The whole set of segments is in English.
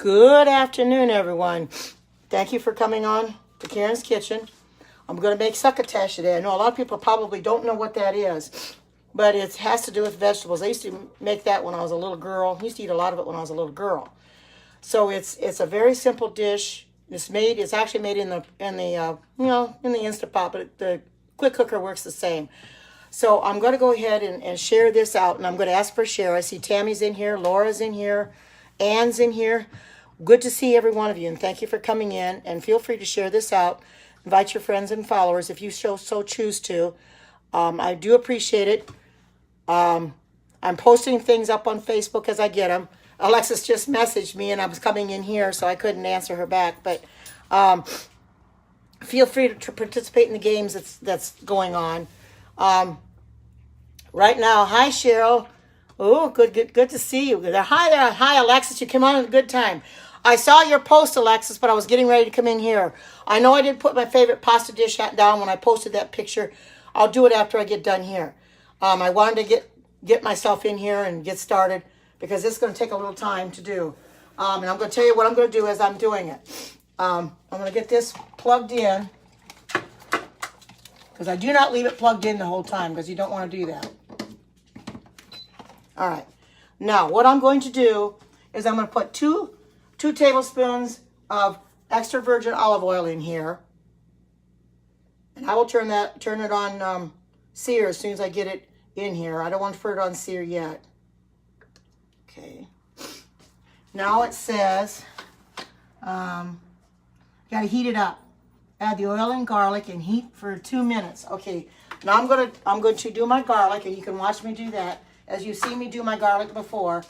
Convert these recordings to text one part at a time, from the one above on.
Good afternoon, everyone. Thank you for coming on to Karen's Kitchen. I'm going to make succotash today. I know a lot of people probably don't know what that is, but it has to do with vegetables. I used to make that when I was a little girl. I used to eat a lot of it when I was a little girl. So it's a very simple dish. It's actually made in the Instant Pot, but the quick cooker works the same. So I'm going to go ahead and share this out, and I'm going to ask for a share. I see Tammy's in here, Laura's in here, Ann's in here. Good to see every one of you, and thank you for coming in. And feel free to share this out. Invite your friends and followers if you so choose to. I do appreciate it. I'm posting things up on Facebook as I get them. Alexis just messaged me, and I was coming in here, so I couldn't answer her back. But feel free to participate in the games that's going on. Right now, hi Cheryl. Oh, good to see you. Hi there, hi Alexis. You came on at a good time. I saw your post, Alexis, but I was getting ready to come in here. I know I didn't put my favorite pasta dish down when I posted that picture. I'll do it after I get done here. I wanted to get myself in here and get started because it's going to take a little time to do. And I'm going to tell you what I'm going to do as I'm doing it. I'm going to get this plugged in because I do not leave it plugged in the whole time because you don't want to do that. All right. Now, what I'm going to do is I'm going to put two tablespoons of extra virgin olive oil in here. And I will turn it on sear as soon as I get it in here. I don't want to put it on sear yet. Okay. Now it says, got to heat it up. Add the oil and garlic and heat for 2 minutes. Okay. Now I'm going to do my garlic, and you can watch me do that. As you've seen me do my garlic before.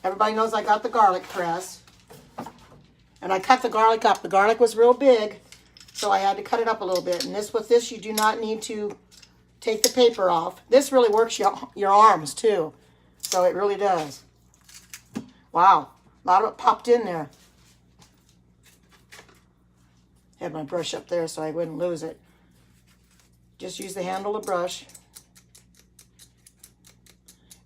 Everybody knows I got the garlic press. And I cut the garlic up. The garlic was real big, so I had to cut it up a little bit. And with this, you do not need to take the paper off. This really works your arms, too. So it really does. Wow. A lot of it popped in there. Had my brush up there so I wouldn't lose it. Just use the handle of the brush.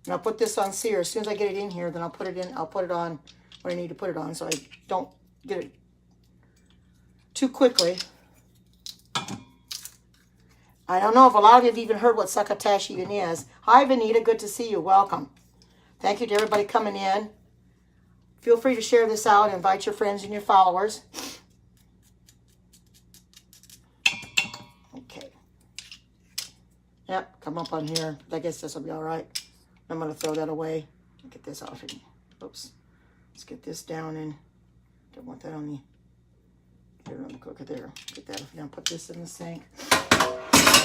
And I'll put this on sear. As soon as I get it in here, then I'll put it on where I need to put it on so I don't get it too quickly. I don't know if a lot of you have even heard what succotash even is. Hi, Vanita. Good to see you. Welcome. Thank you to everybody coming in. Feel free to share this out and invite your friends and your followers. Okay. Yep, come up on here. I guess this will be all right. I'm going to throw that away. Get this off. Oops. Let's get this down and don't want that on the cooker there. Get that off now. Put this in the sink.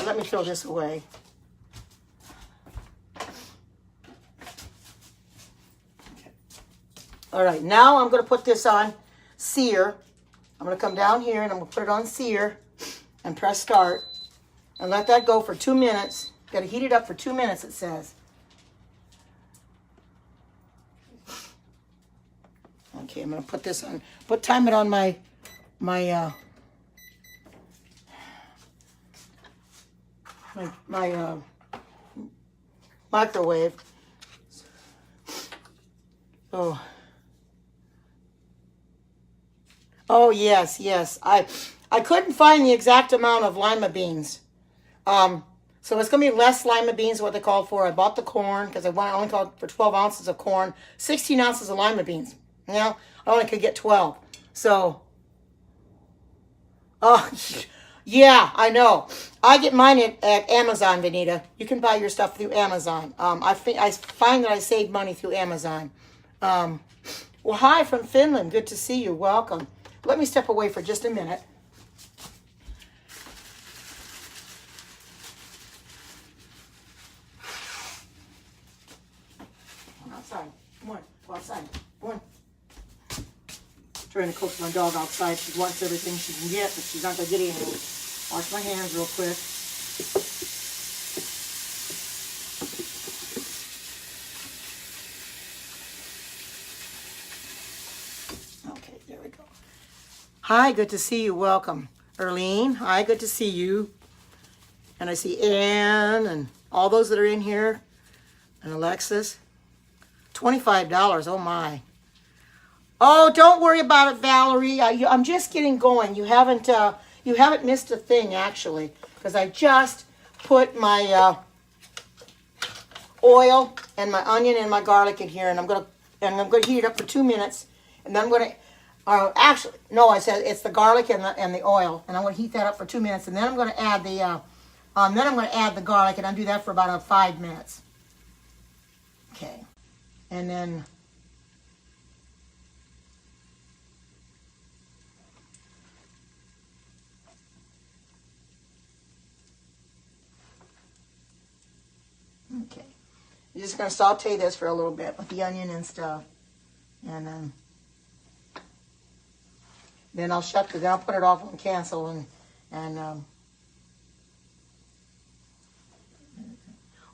Let me throw this away. Okay. All right. Now I'm going to put this on sear. I'm going to come down here and I'm going to put it on sear and press start and let that go for 2 minutes. Got to heat it up for 2 minutes, it says. Okay, I'm going to put this on, time it on my microwave. Oh yes. I couldn't find the exact amount of lima beans. So it's going to be less lima beans, what they called for. I bought the corn because I only called for 12 ounces of corn, 16 ounces of lima beans. Now, I only could get 12. So, yeah, I know. I get mine at Amazon, Vanita. You can buy your stuff through Amazon. I find that I save money through Amazon. Well, hi from Finland. Good to see you. Welcome. Let me step away for just a minute. Outside. Come on. Go outside. Come on. Trying to coax my dog outside. She wants everything she can get, but she's not going to get anything. Wash my hands real quick. Okay, there we go. Hi, good to see you. Welcome. Erlene, hi, good to see you. And I see Ann and all those that are in here. And Alexis. $25, oh my. Oh, don't worry about it, Valerie. I'm just getting going. You haven't missed a thing actually, because I just put my oil and my onion and my garlic in here, and I'm gonna heat it up for 2 minutes, and then I'm gonna. Actually, no, I said it's the garlic and the oil, and I'm gonna heat that up for 2 minutes, and then I'm gonna add the garlic, and I'll do that for about 5 minutes. Okay, and then. Okay, you're just going to saute this for a little bit with the onion and stuff. And then I'll shut it, then I'll put it off and cancel. Well,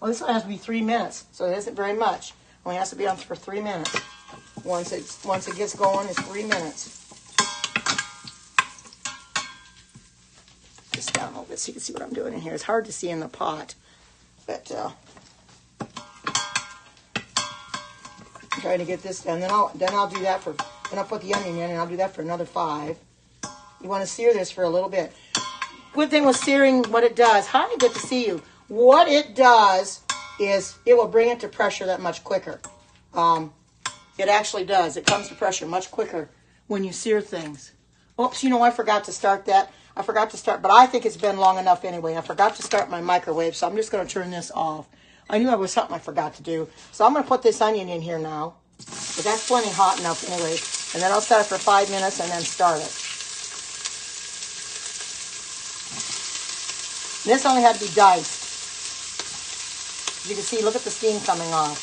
this one has to be 3 minutes, so it isn't very much. It only has to be on for 3 minutes. Once it gets going, it's 3 minutes. Just down a little bit so you can see what I'm doing in here. It's hard to see in the pot, but trying to get this done. Then I'll do that for. Then I'll put the onion in, and I'll do that for another 5. You want to sear this for a little bit. Good thing with searing, what it does. Hi, good to see you. What it does is it will bring it to pressure that much quicker. It actually does. It comes to pressure much quicker when you sear things. Oops, I forgot to start that. But I think it's been long enough anyway. I forgot to start my microwave, so I'm just going to turn this off. I knew it was something I forgot to do. So I'm going to put this onion in here now. But that's plenty hot enough anyway. And then I'll set it for 5 minutes and then start it. This only had to be diced. As you can see, look at the steam coming off.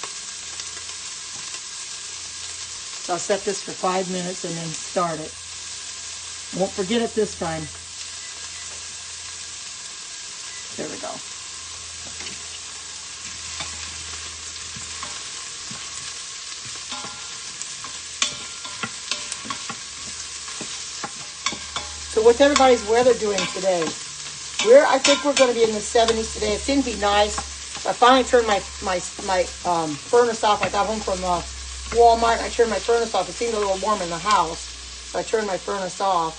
So I'll set this for 5 minutes and then start it. Won't forget it this time. There we go. So what's everybody's weather doing today? I think we're going to be in the 70s today. It seemed to be nice. I finally turned my furnace off. I got home from Walmart. And I turned my furnace off. It seemed a little warm in the house, so I turned my furnace off.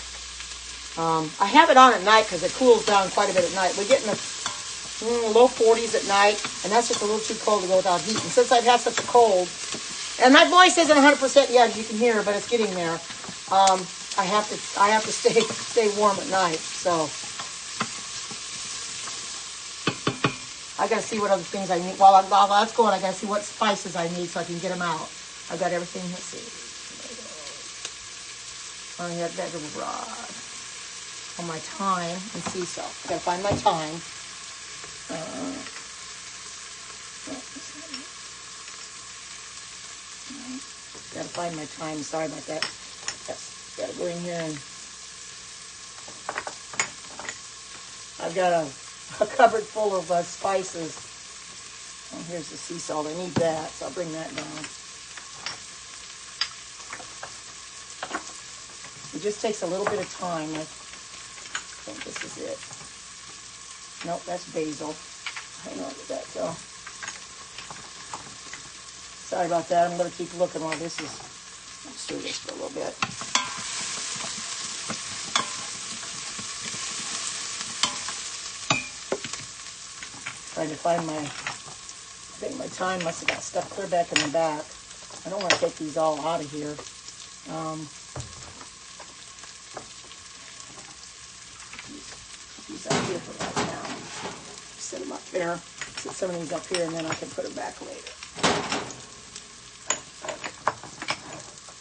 I have it on at night because it cools down quite a bit at night. We get in the low 40s at night, and that's just a little too cold to go without heat. And since I've had such a cold, and my voice isn't 100% yet, as you can hear, but it's getting there. I have to stay warm at night. So I gotta see what other things I need. While that's going, I gotta see what spices I need so I can get them out. I got everything. Let's see. I have vegetable broth. On my thyme and sea salt. I gotta find my thyme. Gotta find my thyme. Sorry about that. Yes, gotta go in here and I've got a cupboard full of spices. Oh, here's the sea salt. I need that, so I'll bring that down. It just takes a little bit of time. I think this is it. Nope, that's basil. Hang on to that, though. Sorry about that. I'm going to keep looking while this is... I'll stir this for a little bit. Trying to find my... I think my thyme must have got stuck clear back in the back. I don't want to take these all out of here. These up here for right now. Set them up there. Set some of these up here, and then I can put them back later.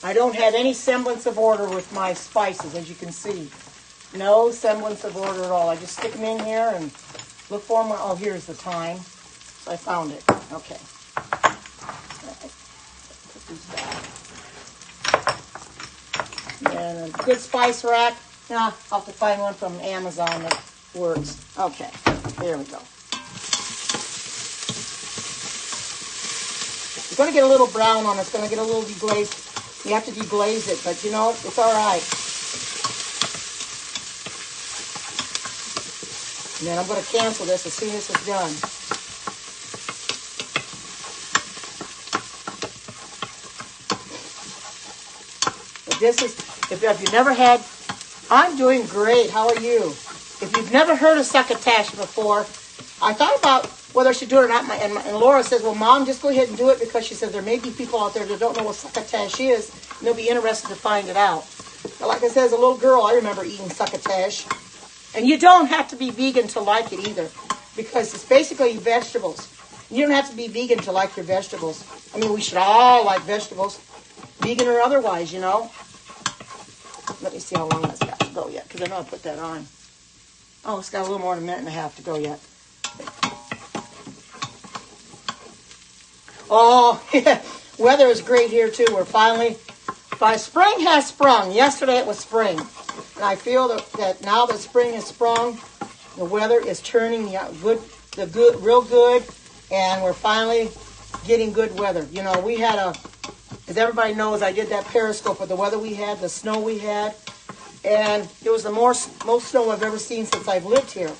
I don't have any semblance of order with my spices, as you can see. No semblance of order at all. I just stick them in here and look for them. Oh, here's the thyme. So I found it. Okay. All right. Put these back. And a good spice rack. I'll have to find one from Amazon that works. Okay. There we go. It's going to get a little brown on it. It's going to get a little deglazed. You have to deglaze it, but you know, it's all right. And then I'm going to cancel this as soon as it's done. This is, if you've never had, I'm doing great. How are you? If you've never heard of succotash before, I thought about whether I should do it or not. And Laura says, well, Mom, just go ahead and do it, because she says there may be people out there that don't know what succotash is, and they'll be interested to find it out. But like I said, as a little girl, I remember eating succotash. And you don't have to be vegan to like it either, because it's basically vegetables. You don't have to be vegan to like your vegetables. I mean, we should all like vegetables, vegan or otherwise, you know. Let me see how long that's got to go yet, because I know I put that on. Oh, it's got a little more than a minute and a half to go yet. Oh, yeah. Weather is great here, too. We're finally, spring has sprung. Yesterday it was spring. And I feel that now that spring has sprung, the weather is turning real good, and we're finally getting good weather. You know, we had as everybody knows, I did that Periscope with the weather we had, the snow we had, and it was the most snow I've ever seen since I've lived here.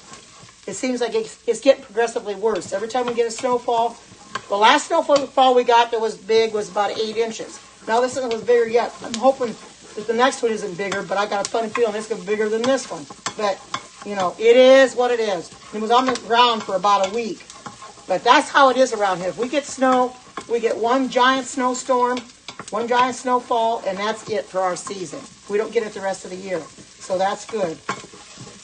It seems like it's getting progressively worse. Every time we get a snowfall, the last snowfall we got that was big was about 8 inches. Now this one was bigger yet. I'm hoping that the next one isn't bigger, but I got a funny feeling it's going to be bigger than this one. But, you know, it is what it is. It was on the ground for about a week. But that's how it is around here. If we get snow, we get one giant snowstorm, one giant snowfall, and that's it for our season. We don't get it the rest of the year. So that's good.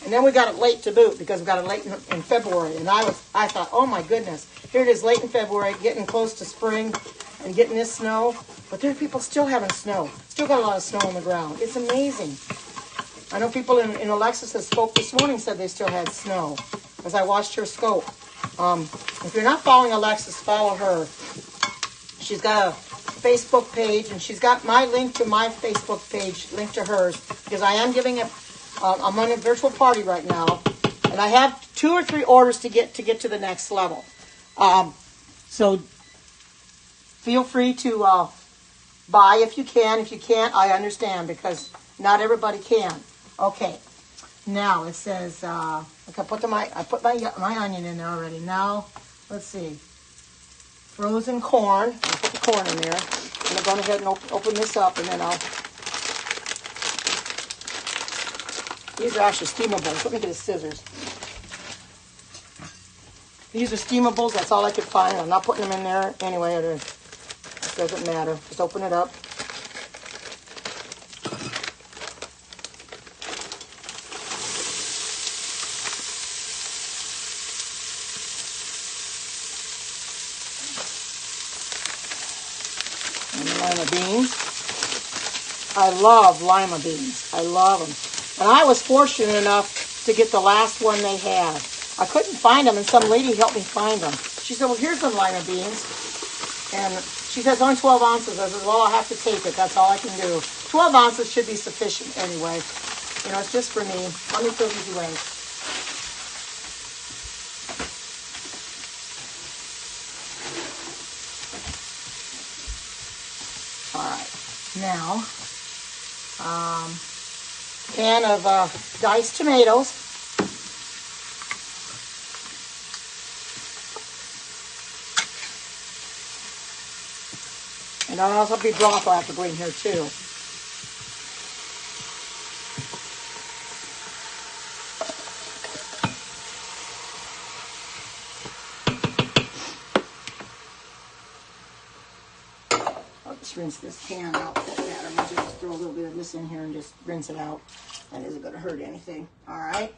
And then we got it late to boot, because we got it late in February. And I thought, oh my goodness, here it is late in February, getting close to spring and getting this snow. But there are people still having snow. Still got a lot of snow on the ground. It's amazing. I know people in Alexis's scope this morning said they still had snow, as I watched her scope. If you're not following Alexis, follow her. She's got a Facebook page, and she's got my link to my Facebook page linked to hers, because I am giving I'm on a virtual party right now, and I have 2 or 3 orders to get to the next level. So feel free to buy if you can. If you can't, I understand, because not everybody can. Okay. Now it says I put my onion in there already. Now let's see. Frozen corn. I'll put the corn in there. I'm going to go ahead and open this up, and then these are actually steamables. Let me get the scissors. These are steamables. That's all I could find. I'm not putting them in there anyway. It doesn't matter. Just open it up. Lima beans. I love lima beans. I love them. And I was fortunate enough to get the last one they had. I couldn't find them, and some lady helped me find them. She said, well, here's some lima beans. And she says, only 12 ounces. I said, well, I'll have to take it. That's all I can do. 12 ounces should be sufficient anyway. You know, it's just for me. Let me throw these away. All right. Now, can of diced tomatoes. And I'll also be broth I'll have to bring here too. I'll just rinse this pan out. I'm going to just throw a little bit of this in here and just rinse it out. That isn't going to hurt anything. All right.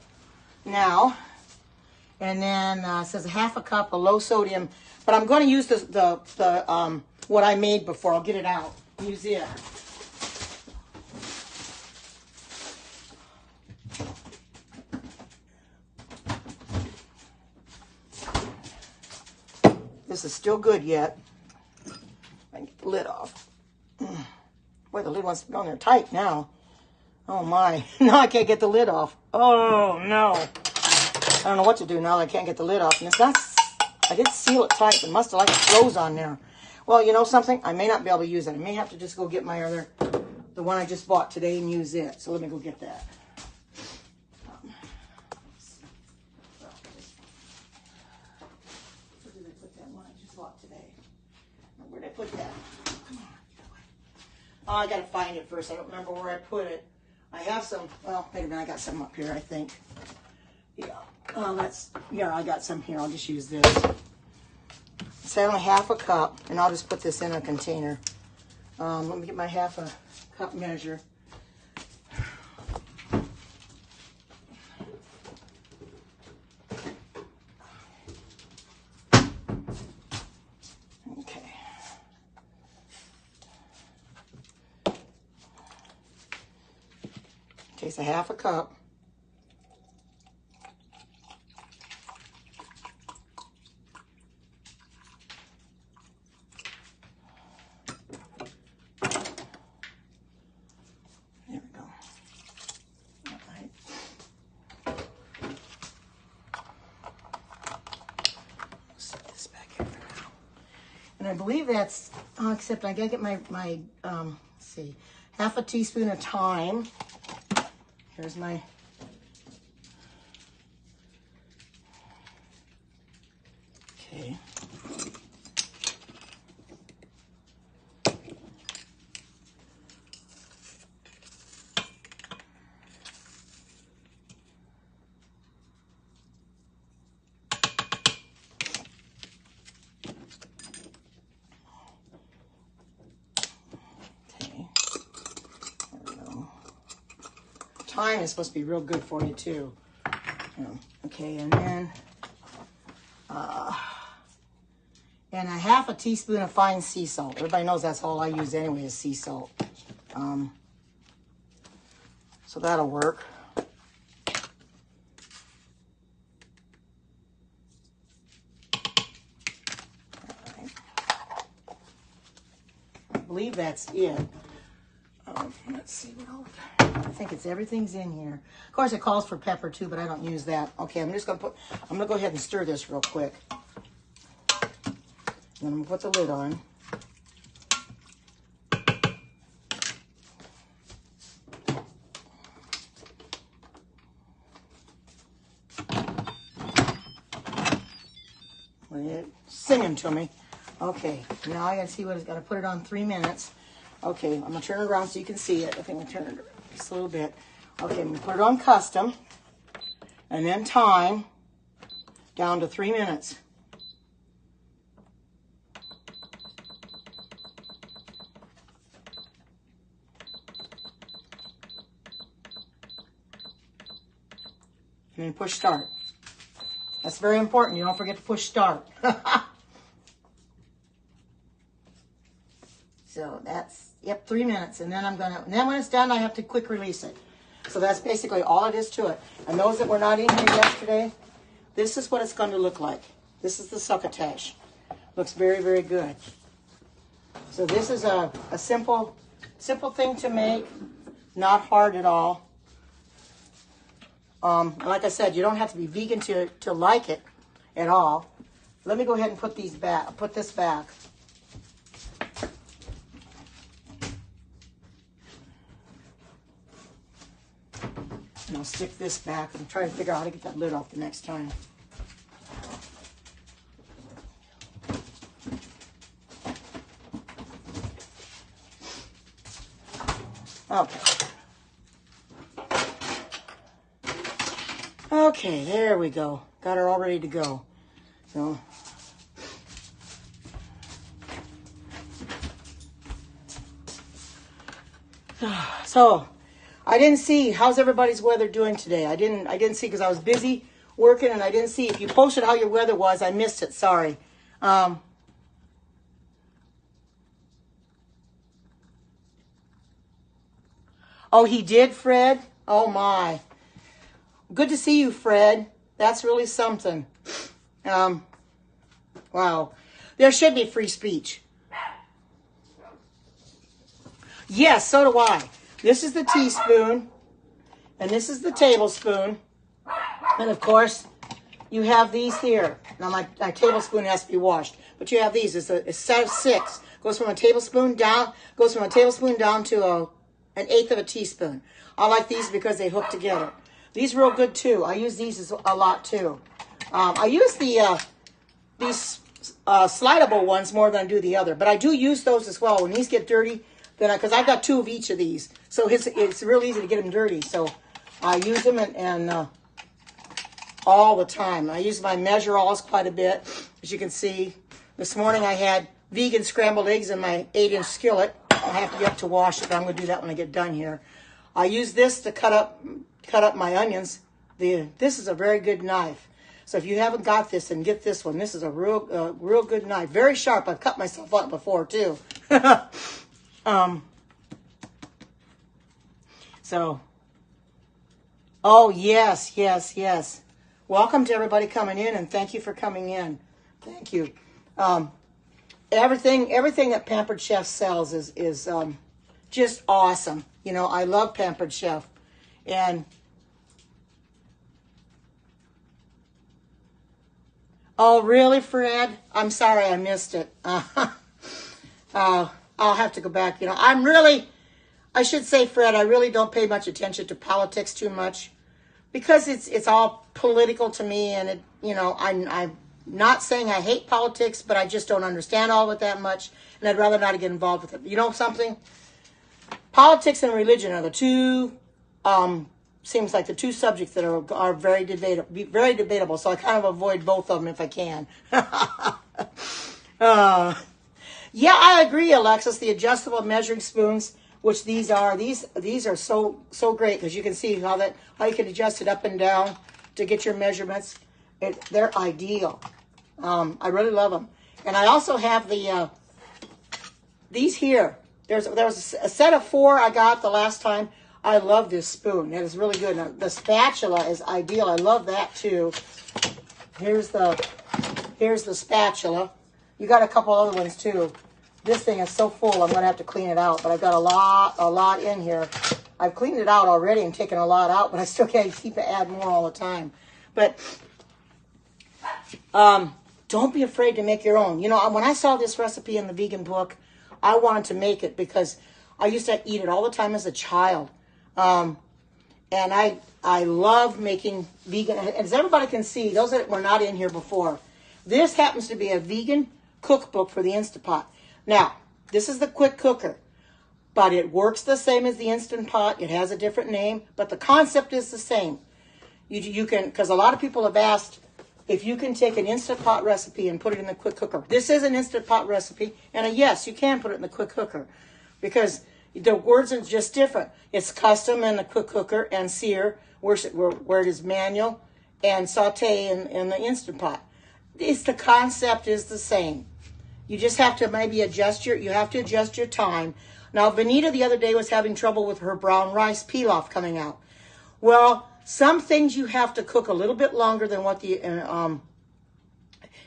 Now, and then it says a half a cup of low sodium, but I'm going to use the what I made before. I'll get it out. Use it. This is still good yet. I can get the lid off. Boy, the lid wants to be on there tight now. Oh my. Now I can't get the lid off. Oh no. I don't know what to do now that I can't get the lid off. And it's not, I did seal it tight, but must have like clothes on there. Well, you know something? I may not be able to use it. I may have to just go get my the one I just bought today and use it. So let me go get that. Where did I put that one I just bought today? Where did I put that? Come on. Oh, I gotta find it first. I don't remember where I put it. I have some, well, wait a minute, I got some up here, I think. Yeah, I got some here. I'll just use this. It's only half a cup, and I'll just put this in a container. Let me get my half a cup measure. Okay. Takes a half a cup. There we go. All right. Set this back here for now. And I believe that's, except I gotta get my let's see, half a teaspoon of thyme. Here's my, okay. Thyme is supposed to be real good for you too. Okay, and then and a half a teaspoon of fine sea salt. Everybody knows that's all I use anyway is sea salt. So that'll work. Right. I believe that's it. Let's see what else. I think it's everything's in here. Of course, it calls for pepper too, but I don't use that. Okay, I'm gonna go ahead and stir this real quick. Then I'm gonna put the lid on. Sing them to me. Okay, now I gotta see what it's gotta put it on 3 minutes. Okay, I'm gonna turn it around so you can see it. I think I'm gonna turn it just a little bit. Okay, I'm gonna put it on custom, and then time down to 3 minutes. And then push start. That's very important. You don't forget to push start. So that's, yep, 3 minutes. And then and then when it's done, I have to quick release it. So that's basically all it is to it. And those that were not in here yesterday, this is what it's going to look like. This is the succotash. Looks very, very good. So this is a simple thing to make, not hard at all. Like I said, you don't have to be vegan to like it at all. Let me go ahead and put these back. Put this back. And I'll stick this back and try to figure out how to get that lid off the next time. Okay. Okay, there we go. Got her all ready to go. So I didn't see, how's everybody's weather doing today? I didn't see because I was busy working and I didn't see. If you posted how your weather was, I missed it. Sorry. Oh, he did, Fred? Oh my. Good to see you, Fred. That's really something. Wow. There should be free speech. Yes, so do I. This is the teaspoon, and this is the tablespoon. And of course, you have these here. Now my tablespoon has to be washed, but you have these. It's a set of 6. Goes from a tablespoon down. Goes from a tablespoon down to an eighth of a teaspoon. I like these because they hook together. These are real good too. I use these a lot too. I use these slidable ones more than I do the other, but I do use those as well. When these get dirty, then because I've got 2 of each of these, so it's real easy to get them dirty. So I use them and all the time. I use my measure-alls quite a bit. As you can see, this morning I had vegan scrambled eggs in my 8-inch skillet. I have to get up to wash it, but I'm going to do that when I get done here. I use this to cut up my onions. This is a very good knife. So if you haven't got this, then get this one. This is a real good knife. Very sharp. I've cut myself up before too. So, oh yes, yes, yes. Welcome to everybody coming in, and thank you for coming in. Thank you. Everything that Pampered Chef sells is just awesome. You know, I love Pampered Chef, and oh, really, Fred? I'm sorry I missed it. I'll have to go back. You know, I should say, Fred, I really don't pay much attention to politics too much because it's all political to me, and it, you know, I'm not saying I hate politics, but I just don't understand all of it that much, and I'd rather not get involved with it. You know something? Politics and religion are the two. Seems like the 2 subjects that are very debatable. So I kind of avoid both of them if I can. Yeah, I agree, Alexis. The adjustable measuring spoons, which these are so great because you can see how you can adjust it up and down to get your measurements. They're ideal. I really love them. And I also have these here. There was a set of 4 I got the last time. I love this spoon. It is really good. Now, the spatula is ideal. I love that too. Here's the spatula. You got a couple other ones too. This thing is so full, I'm going to have to clean it out. But I've got a lot in here. I've cleaned it out already and taken a lot out, but I still can't keep add more all the time. But don't be afraid to make your own. You know, when I saw this recipe in the vegan book, I wanted to make it because I used to eat it all the time as a child. And I love making vegan, as everybody can see, those that were not in here before, this happens to be a vegan cookbook for the Instant Pot. Now, this is the quick cooker, but it works the same as the Instant Pot. It has a different name, but the concept is the same. You can, because a lot of people have asked if you can take an Instant Pot recipe and put it in the quick cooker. This is an Instant Pot recipe, and yes, you can put it in the quick cooker because the words are just different. It's custom in the quick cooker and sear, where it is manual, and saute in the Instant Pot. The concept is the same. You just have to maybe adjust your time. Now, Benita the other day was having trouble with her brown rice pilaf coming out. Well, some things you have to cook a little bit longer than what the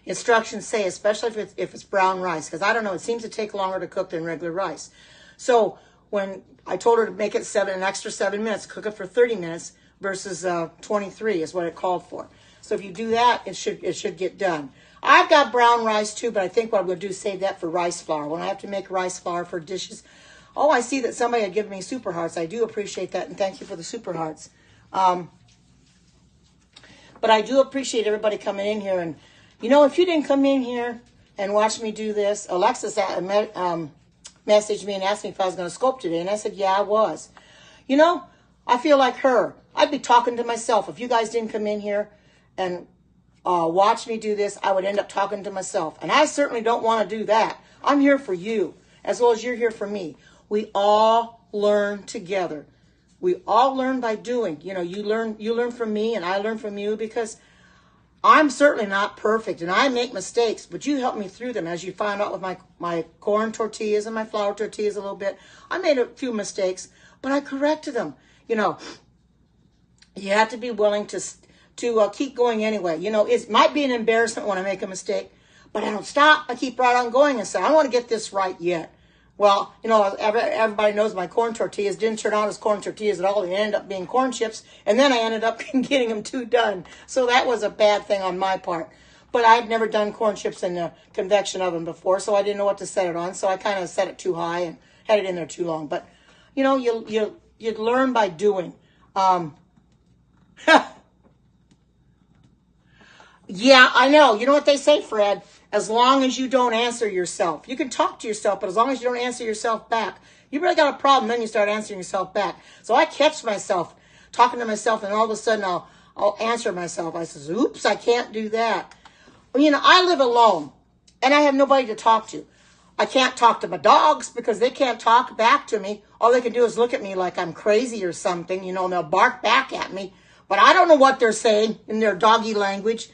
instructions say, especially if it's brown rice, because I don't know, it seems to take longer to cook than regular rice. So when I told her to make it an extra 7 minutes, cook it for 30 minutes versus 23 is what it called for. So if you do that, it should get done. I've got brown rice too, but I think what I'm going to do is save that for rice flour. When I have to make rice flour for dishes. Oh, I see that somebody had given me super hearts. I do appreciate that, and thank you for the super hearts. But I do appreciate everybody coming in here. And, you know, if you didn't come in here and watch me do this, Alexis messaged me and asked me if I was going to sculpt today, and I said, yeah, I was. You know, I feel like her. I'd be talking to myself. If you guys didn't come in here and watch me do this, I would end up talking to myself. And I certainly don't want to do that. I'm here for you, as well as you're here for me. We all learn together. We all learn by doing. You know, you learn from me, and I learn from you, because I'm certainly not perfect, and I make mistakes, but you help me through them. As you find out with my corn tortillas and my flour tortillas a little bit, I made a few mistakes, but I corrected them. You know, you have to be willing to keep going anyway. You know, it might be an embarrassment when I make a mistake, but I don't stop. I keep right on going and say, I want to get this right yet. Well, you know, everybody knows my corn tortillas didn't turn out as corn tortillas at all. They ended up being corn chips, and then I ended up getting them too done. So that was a bad thing on my part. But I'd never done corn chips in the convection oven before, so I didn't know what to set it on. So I kind of set it too high and had it in there too long. But, you know, you learn by doing. Yeah, I know. You know what they say, Fred? as long as you don't answer yourself. You can talk to yourself, but as long as you don't answer yourself back, you really got a problem. Then you start answering yourself back. So I catch myself talking to myself, and all of a sudden I'll answer myself. I says, oops, I can't do that. Well, you know, I live alone, and I have nobody to talk to. I can't talk to my dogs because they can't talk back to me. All they can do is look at me like I'm crazy or something, you know, and they'll bark back at me. But I don't know what they're saying in their doggy language.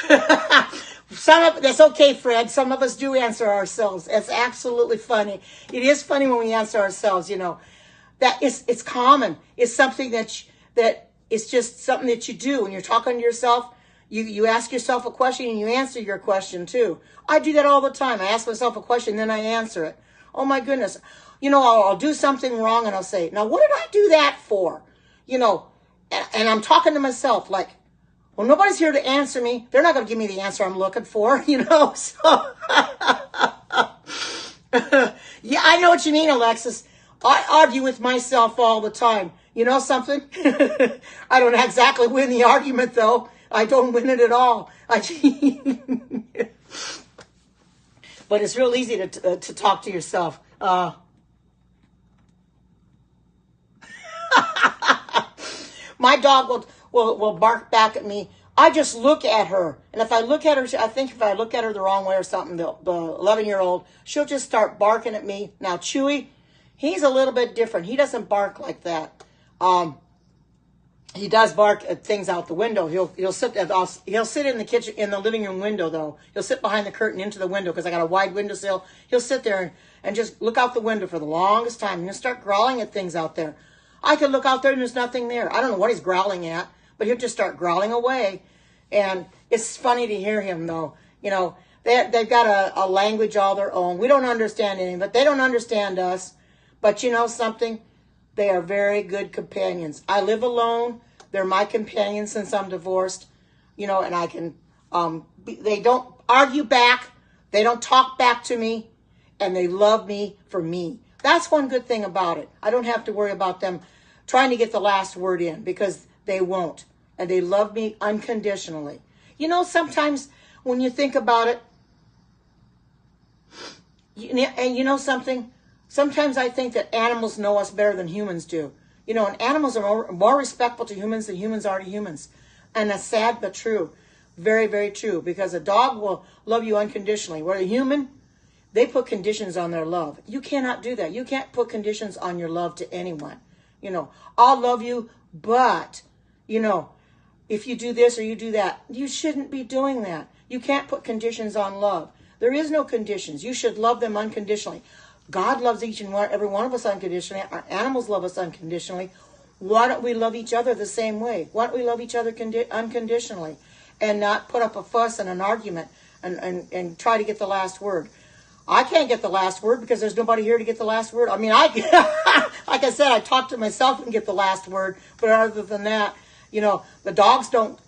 That's okay, Fred. Some of us do answer ourselves. It's absolutely funny. It is funny when we answer ourselves, you know. It's common. It's something that it's just something that you do when you're talking to yourself. You ask yourself a question and you answer your question too. I do that all the time. I ask myself a question, then I answer it. Oh my goodness. You know, I'll do something wrong and I'll say, now what did I do that for? You know, and I'm talking to myself like, well, nobody's here to answer me. They're not going to give me the answer I'm looking for, you know. So, yeah, I know what you mean, Alexis. I argue with myself all the time. You know something? I don't exactly win the argument, though. I don't win it at all. But it's real easy to talk to yourself. My dog will bark back at me. I just look at her. And if I look at her, I think if I look at her the wrong way or something, the 11-year-old, she'll just start barking at me. Now, Chewy, he's a little bit different. He doesn't bark like that. He does bark at things out the window. He'll sit in the kitchen, in the living room window, though. He'll sit behind the curtain into the window because I got a wide windowsill. He'll sit there and just look out the window for the longest time. And he'll start growling at things out there. I could look out there and there's nothing there. I don't know what he's growling at, but he'll just start growling away. And it's funny to hear him, though. You know, they've got a language all their own. We don't understand anything, but they don't understand us. But you know something? They are very good companions. I live alone. They're my companions since I'm divorced. You know, and I can, they don't argue back. They don't talk back to me. And they love me for me. That's one good thing about it. I don't have to worry about them trying to get the last word in because they won't. And they love me unconditionally. You know, sometimes when you think about it, and you know something? Sometimes I think that animals know us better than humans do. You know, and animals are more respectful to humans than humans are to humans. And that's sad but true. Very, very true. Because a dog will love you unconditionally. Where a human, they put conditions on their love. You cannot do that. You can't put conditions on your love to anyone. You know, I'll love you, but, you know, if you do this or you do that, you shouldn't be doing that. You can't put conditions on love. There is no conditions. You should love them unconditionally. God loves each and every one of us unconditionally. Our animals love us unconditionally. Why don't we love each other the same way? Why don't we love each other unconditionally and not put up a fuss and an argument and try to get the last word? I can't get the last word because there's nobody here to get the last word. I mean, like I said, I talk to myself and get the last word. But other than that, you know, the dogs don't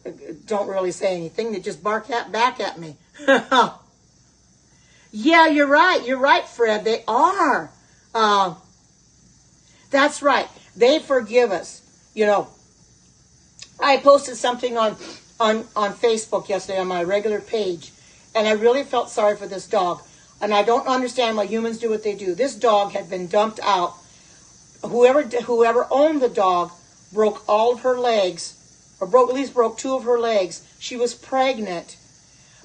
really say anything. They just bark back at me. Yeah, you're right. You're right, Fred. They are. That's right. They forgive us. You know, I posted something on Facebook yesterday on my regular page, and I really felt sorry for this dog. And I don't understand why humans do what they do. This dog had been dumped out. Whoever owned the dog broke all of her legs, or at least broke 2 of her legs. She was pregnant,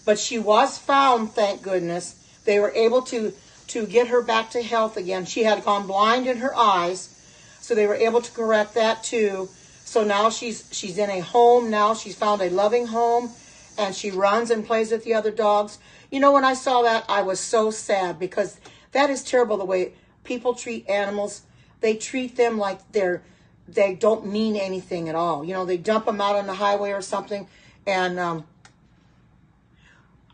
but she was found, thank goodness. They were able to get her back to health again. She had gone blind in her eyes, so they were able to correct that too. So now she's in a home now. She's found a loving home, and she runs and plays with the other dogs. You know, when I saw that, I was so sad because that is terrible the way people treat animals. They treat them like they don't mean anything at all. You know, they dump them out on the highway or something, and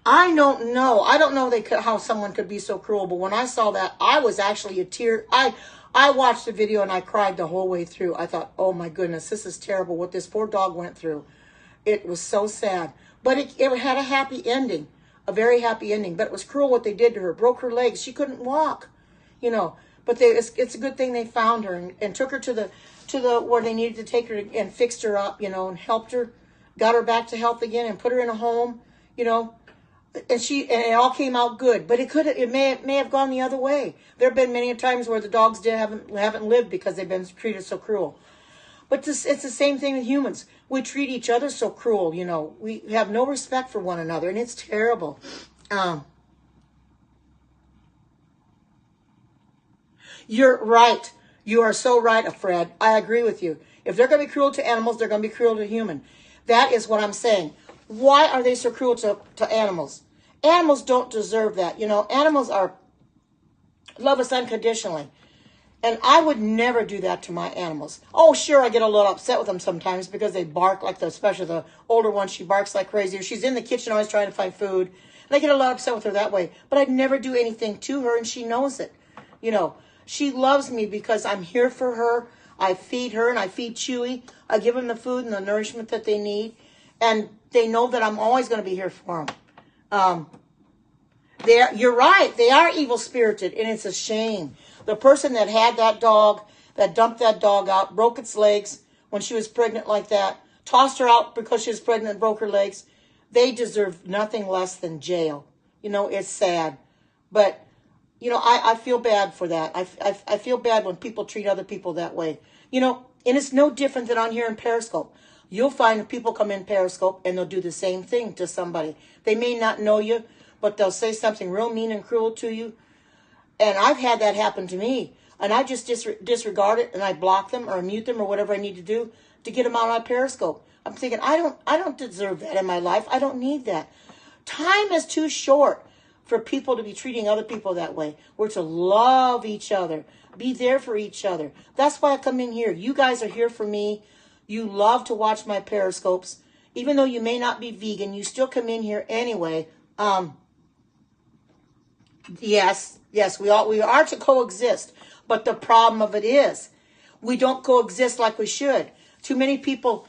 I don't know. I don't know how someone could be so cruel, but when I saw that, I was actually a tear. I watched the video and I cried the whole way through. I thought, oh my goodness, this is terrible what this poor dog went through. It was so sad. But it had a happy ending, a very happy ending. But it was cruel what they did to her. Broke her legs. She couldn't walk, you know. But it's a good thing they found her and took her to the where they needed to take her and fixed her up, you know, and helped her, got her back to health again and put her in a home. you know, and it all came out good, but it may have gone the other way. There have been many times where the dogs haven't lived because they've been treated so cruel. But it's the same thing with humans. We treat each other so cruel, you know. We have no respect for one another, and it's terrible. You're right. You are so right, Fred. I agree with you. If they're going to be cruel to animals, they're going to be cruel to human. That is what I'm saying. Why are they so cruel to animals? Animals don't deserve that. You know, animals love us unconditionally. And I would never do that to my animals. Oh, sure, I get a little upset with them sometimes because they bark especially the older one, she barks like crazy. Or she's in the kitchen always trying to find food. And I get a lot upset with her that way. But I'd never do anything to her, and she knows it. You know, she loves me because I'm here for her. I feed her and I feed Chewy. I give them the food and the nourishment that they need. And they know that I'm always going to be here for them. You're right. They are evil-spirited, and it's a shame. The person that had that dog, that dumped that dog out, broke its legs when she was pregnant like that, tossed her out because she was pregnant and broke her legs, they deserve nothing less than jail. You know, it's sad. But, you know, I feel bad for that. I feel bad when people treat other people that way. You know, and it's no different than on here in Periscope. You'll find people come in Periscope and they'll do the same thing to somebody. They may not know you, but they'll say something real mean and cruel to you. And I've had that happen to me. And I just disregard it and I block them or mute them or whatever I need to do to get them out of my Periscope. I'm thinking, I don't deserve that in my life. I don't need that. Time is too short for people to be treating other people that way. We're to love each other. Be there for each other. That's why I come in here. You guys are here for me. You love to watch my Periscopes. Even though you may not be vegan, you still come in here anyway. Yes, we are to coexist. But the problem of it is, we don't coexist like we should. Too many people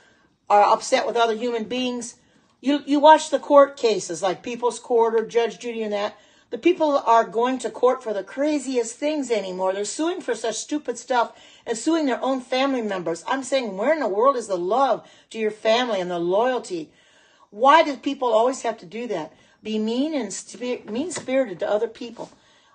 are upset with other human beings. You watch the court cases, like People's Court or Judge Judy and that. The people are going to court for the craziest things anymore. They're suing for such stupid stuff and suing their own family members. I'm saying, where in the world is the love to your family and the loyalty? Why do people always have to do that? Be mean and mean-spirited to other people.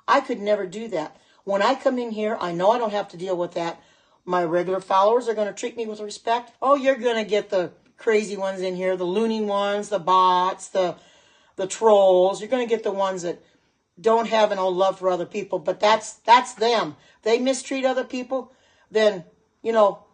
I could never do that. When I come in here, I know I don't have to deal with that. My regular followers are going to treat me with respect. Oh, you're going to get the crazy ones in here, the loony ones, the bots, the trolls. You're going to get the ones that don't have no love for other people, but that's them. They mistreat other people, then, you know,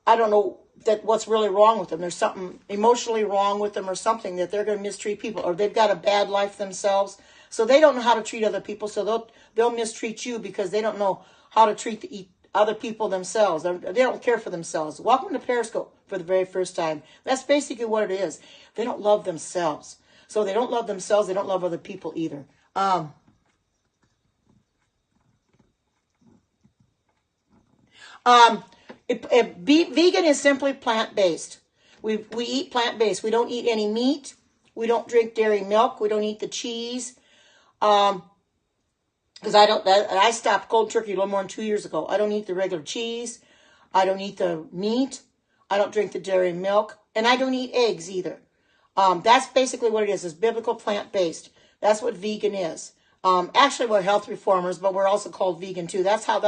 I don't know what's really wrong with them. There's something emotionally wrong with them or something that they're going to mistreat people, or they've got a bad life themselves. So they don't know how to treat other people, so they'll mistreat you because they don't know how to treat other people themselves. They don't care for themselves. Welcome to Periscope for the very first time. That's basically what it is. They don't love themselves. So they don't love themselves. They don't love other people either. Vegan is simply plant-based. We eat plant-based. We don't eat any meat. We don't drink dairy milk. We don't eat the cheese. Because I stopped cold turkey a little more than 2 years ago. I don't eat the regular cheese. I don't eat the meat. I don't drink the dairy milk. And I don't eat eggs either. That's basically what it is. It's biblical plant-based. That's what vegan is. Actually, we're health reformers, but we're also called vegan too. That's how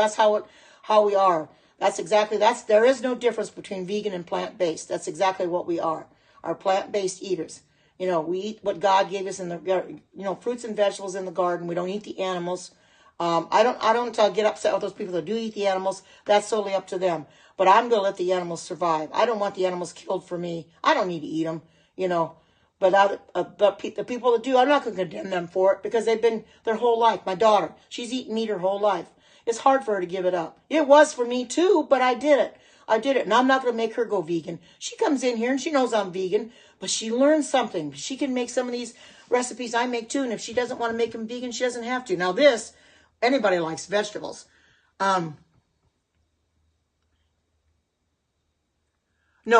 we are. There is no difference between vegan and plant-based. That's exactly what we are. Are plant-based eaters. You know, we eat what God gave us in the, fruits and vegetables in the garden. We don't eat the animals. I don't get upset with those people that do eat the animals. That's solely up to them. But I'm going to let the animals survive. I don't want the animals killed for me. I don't need to eat them, But the people that do, I'm not going to condemn them for it because they've been their whole life. My daughter, she's eaten meat her whole life. It's hard for her to give it up. It was for me too, but I did it. And I'm not going to make her go vegan. She comes in here and she knows I'm vegan, but she learns something. She can make some of these recipes I make too, and if she doesn't want to make them vegan, she doesn't have to. Now anybody likes vegetables. No,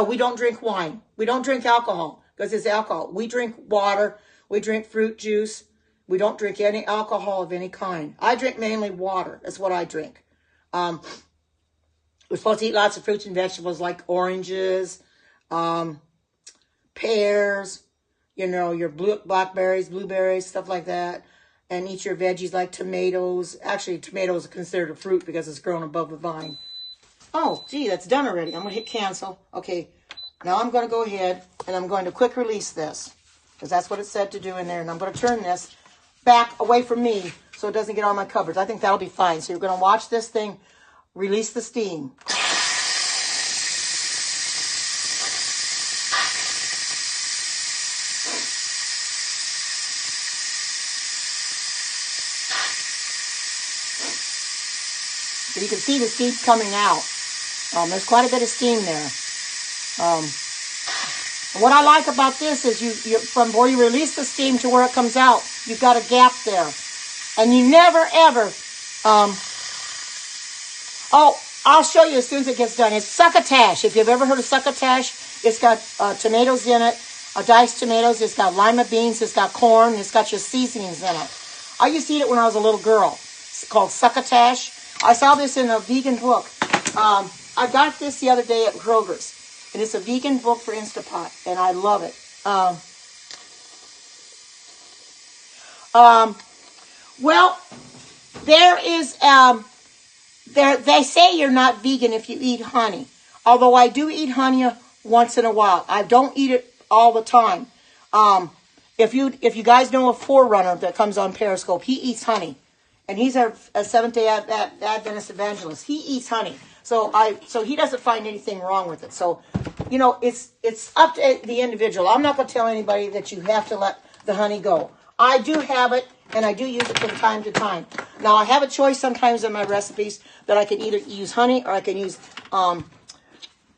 we don't drink wine. We don't drink alcohol because it's alcohol. We drink water. We drink fruit juice. We don't drink any alcohol of any kind. I drink mainly water. That's what I drink. We're supposed to eat lots of fruits and vegetables like oranges, pears, you know, your blackberries, blueberries, stuff like that. And eat your veggies like tomatoes. Actually, tomatoes are considered a fruit because it's grown above the vine. Oh, gee, that's done already. I'm going to hit cancel. Okay, now I'm going to go ahead and I'm going to quick release this because that's what it said to do in there. And I'm going to turn this back away from me so it doesn't get on my covers. I think that'll be fine. So you're going to watch this thing release the steam. So you can see the steam coming out. There's quite a bit of steam there. What I like about this is you from where you release the steam to where it comes out, you've got a gap there. And you never, ever, oh, I'll show you as soon as it gets done. It's Succotash. If you've ever heard of Succotash, it's got tomatoes in it, diced tomatoes. It's got lima beans. It's got corn. It's got your seasonings in it. I used to eat it when I was a little girl. It's called Succotash. I saw this in a vegan book. I got this the other day at Kroger's. And it's a vegan book for Instapot. And I love it. Well, there is, they say you're not vegan if you eat honey. Although I do eat honey once in a while. I don't eat it all the time. If you guys know a Forerunner that comes on Periscope, he eats honey. And he's a Seventh-day Adventist evangelist. He eats honey. So he doesn't find anything wrong with it. So, you know, it's up to the individual. I'm not going to tell anybody that you have to let the honey go. I do have it, and I do use it from time to time. Now, I have a choice sometimes in my recipes that I can either use honey or I can use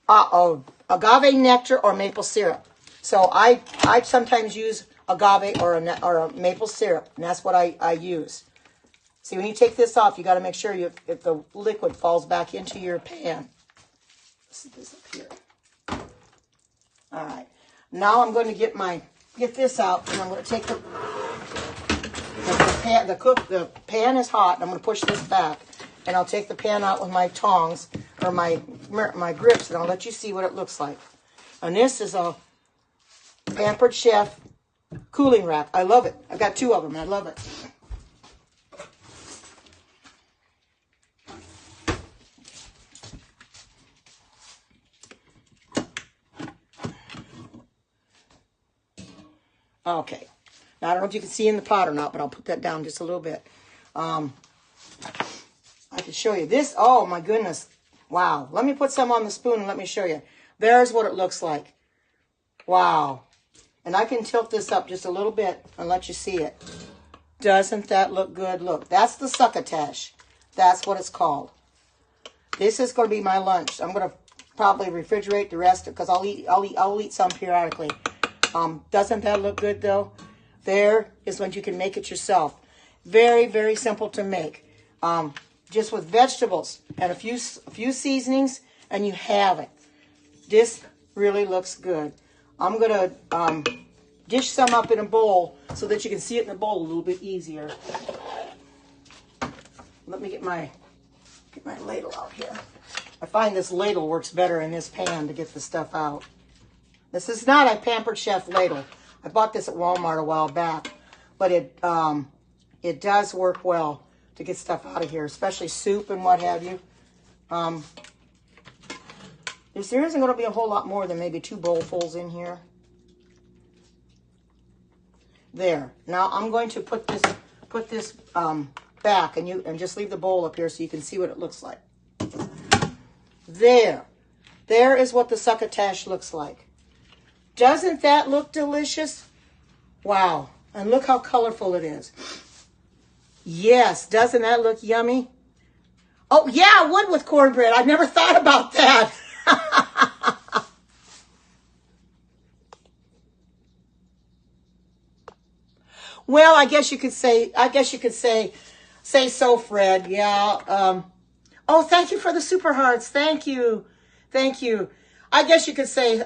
agave nectar or maple syrup. So I sometimes use agave or a maple syrup, and that's what I use. See, when you take this off, you got to make sure if the liquid falls back into your pan. Let's this up here. All right. Now I'm going to get this out, and I'm going to take the pan is hot, and I'm going to push this back, and I'll take the pan out with my tongs or my grips, and I'll let you see what it looks like. And this is a Pampered Chef cooling rack. I love it. I've got 2 of them, and I love it. Okay. Now, I don't know if you can see in the pot or not, but I'll put that down just a little bit. I can show you this. Oh, my goodness. Wow. Let me put some on the spoon and let me show you. There's what it looks like. Wow. And I can tilt this up just a little bit and let you see it. Doesn't that look good? Look, that's the Succotash. That's what it's called. This is going to be my lunch. I'm going to probably refrigerate the rest because I'll eat some periodically. Doesn't that look good though? There is when you can make it yourself. Very, very simple to make. Just with vegetables and a few seasonings, and you have it. This really looks good. I'm gonna dish some up in a bowl so that you can see it in the bowl a little bit easier. Let me get my ladle out here. I find this ladle works better in this pan to get the stuff out. This is not a Pampered Chef ladle. I bought this at Walmart a while back, but it does work well to get stuff out of here, especially soup and what have you. There isn't going to be a whole lot more than maybe 2 bowlfuls in here. There. Now I'm going to put this back and just leave the bowl up here so you can see what it looks like. There. There is what the Succotash looks like. Doesn't that look delicious? Wow. And look how colorful it is. Yes. Doesn't that look yummy? Oh, yeah, I would with cornbread. I've never thought about that. Well, I guess you could say so, Fred. Yeah. Oh, thank you for the super hearts. Thank you. Thank you. I guess you could say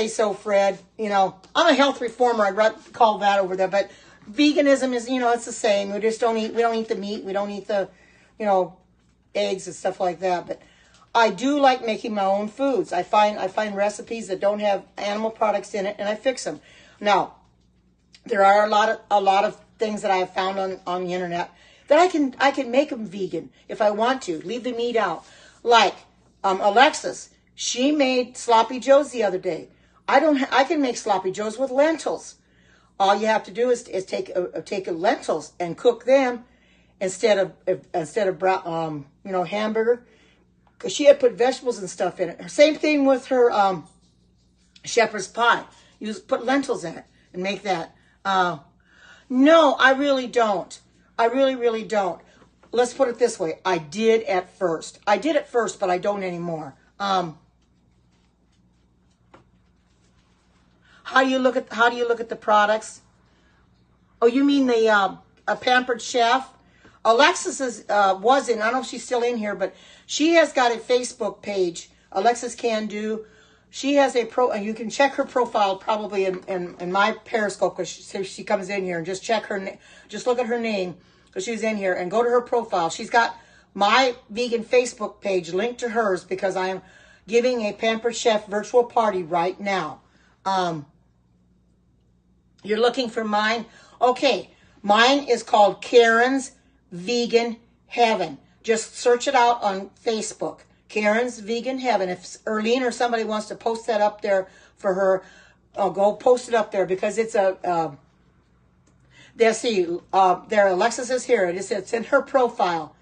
so, Fred. You know, I'm a health reformer. I'd call that over there. But veganism is, it's the same. We don't eat the meat. We don't eat the, eggs and stuff like that. But I do like making my own foods. I find recipes that don't have animal products in it, and I fix them. Now, there are a lot of things that I have found on the internet that I can make them vegan if I want to. Leave the meat out. Like Alexis, she made sloppy joes the other day. I can make sloppy joes with lentils. All you have to do is take lentils and cook them instead of brown, hamburger. Because she had put vegetables and stuff in it. Same thing with her shepherd's pie. You just put lentils in it and make that. No, I really don't. I really, really don't. Let's put it this way. I did at first, but I don't anymore. How do you look at the products? Oh, you mean the a Pampered Chef? Alexis was in. I don't know if she's still in here, but she has got a Facebook page. Alexis Can Do. She has a you can check her profile probably in my Periscope, because she comes in here, and just check her. Just look at her name, because she's in here, and go to her profile. She's got my vegan Facebook page linked to hers, because I am giving a Pampered Chef virtual party right now. You're looking for mine? Okay, mine is called Karen's Vegan Heaven. Just search it out on Facebook. Karen's Vegan Heaven. If Erlene or somebody wants to post that up there for her, I'll go post it up there, because it's a, there, Alexis is here. It's in her profile.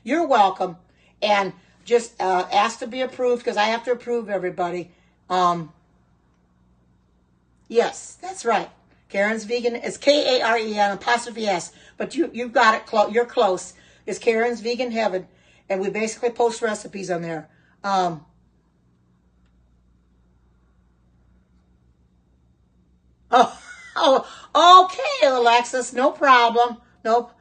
You're welcome. And just ask to be approved, because I have to approve everybody. Yes, that's right. Karen's Vegan. It's Karen apostrophe S. But you've got it. You're close. It's Karen's Vegan Heaven. And we basically post recipes on there. Okay, Alexis. No problem. Nope.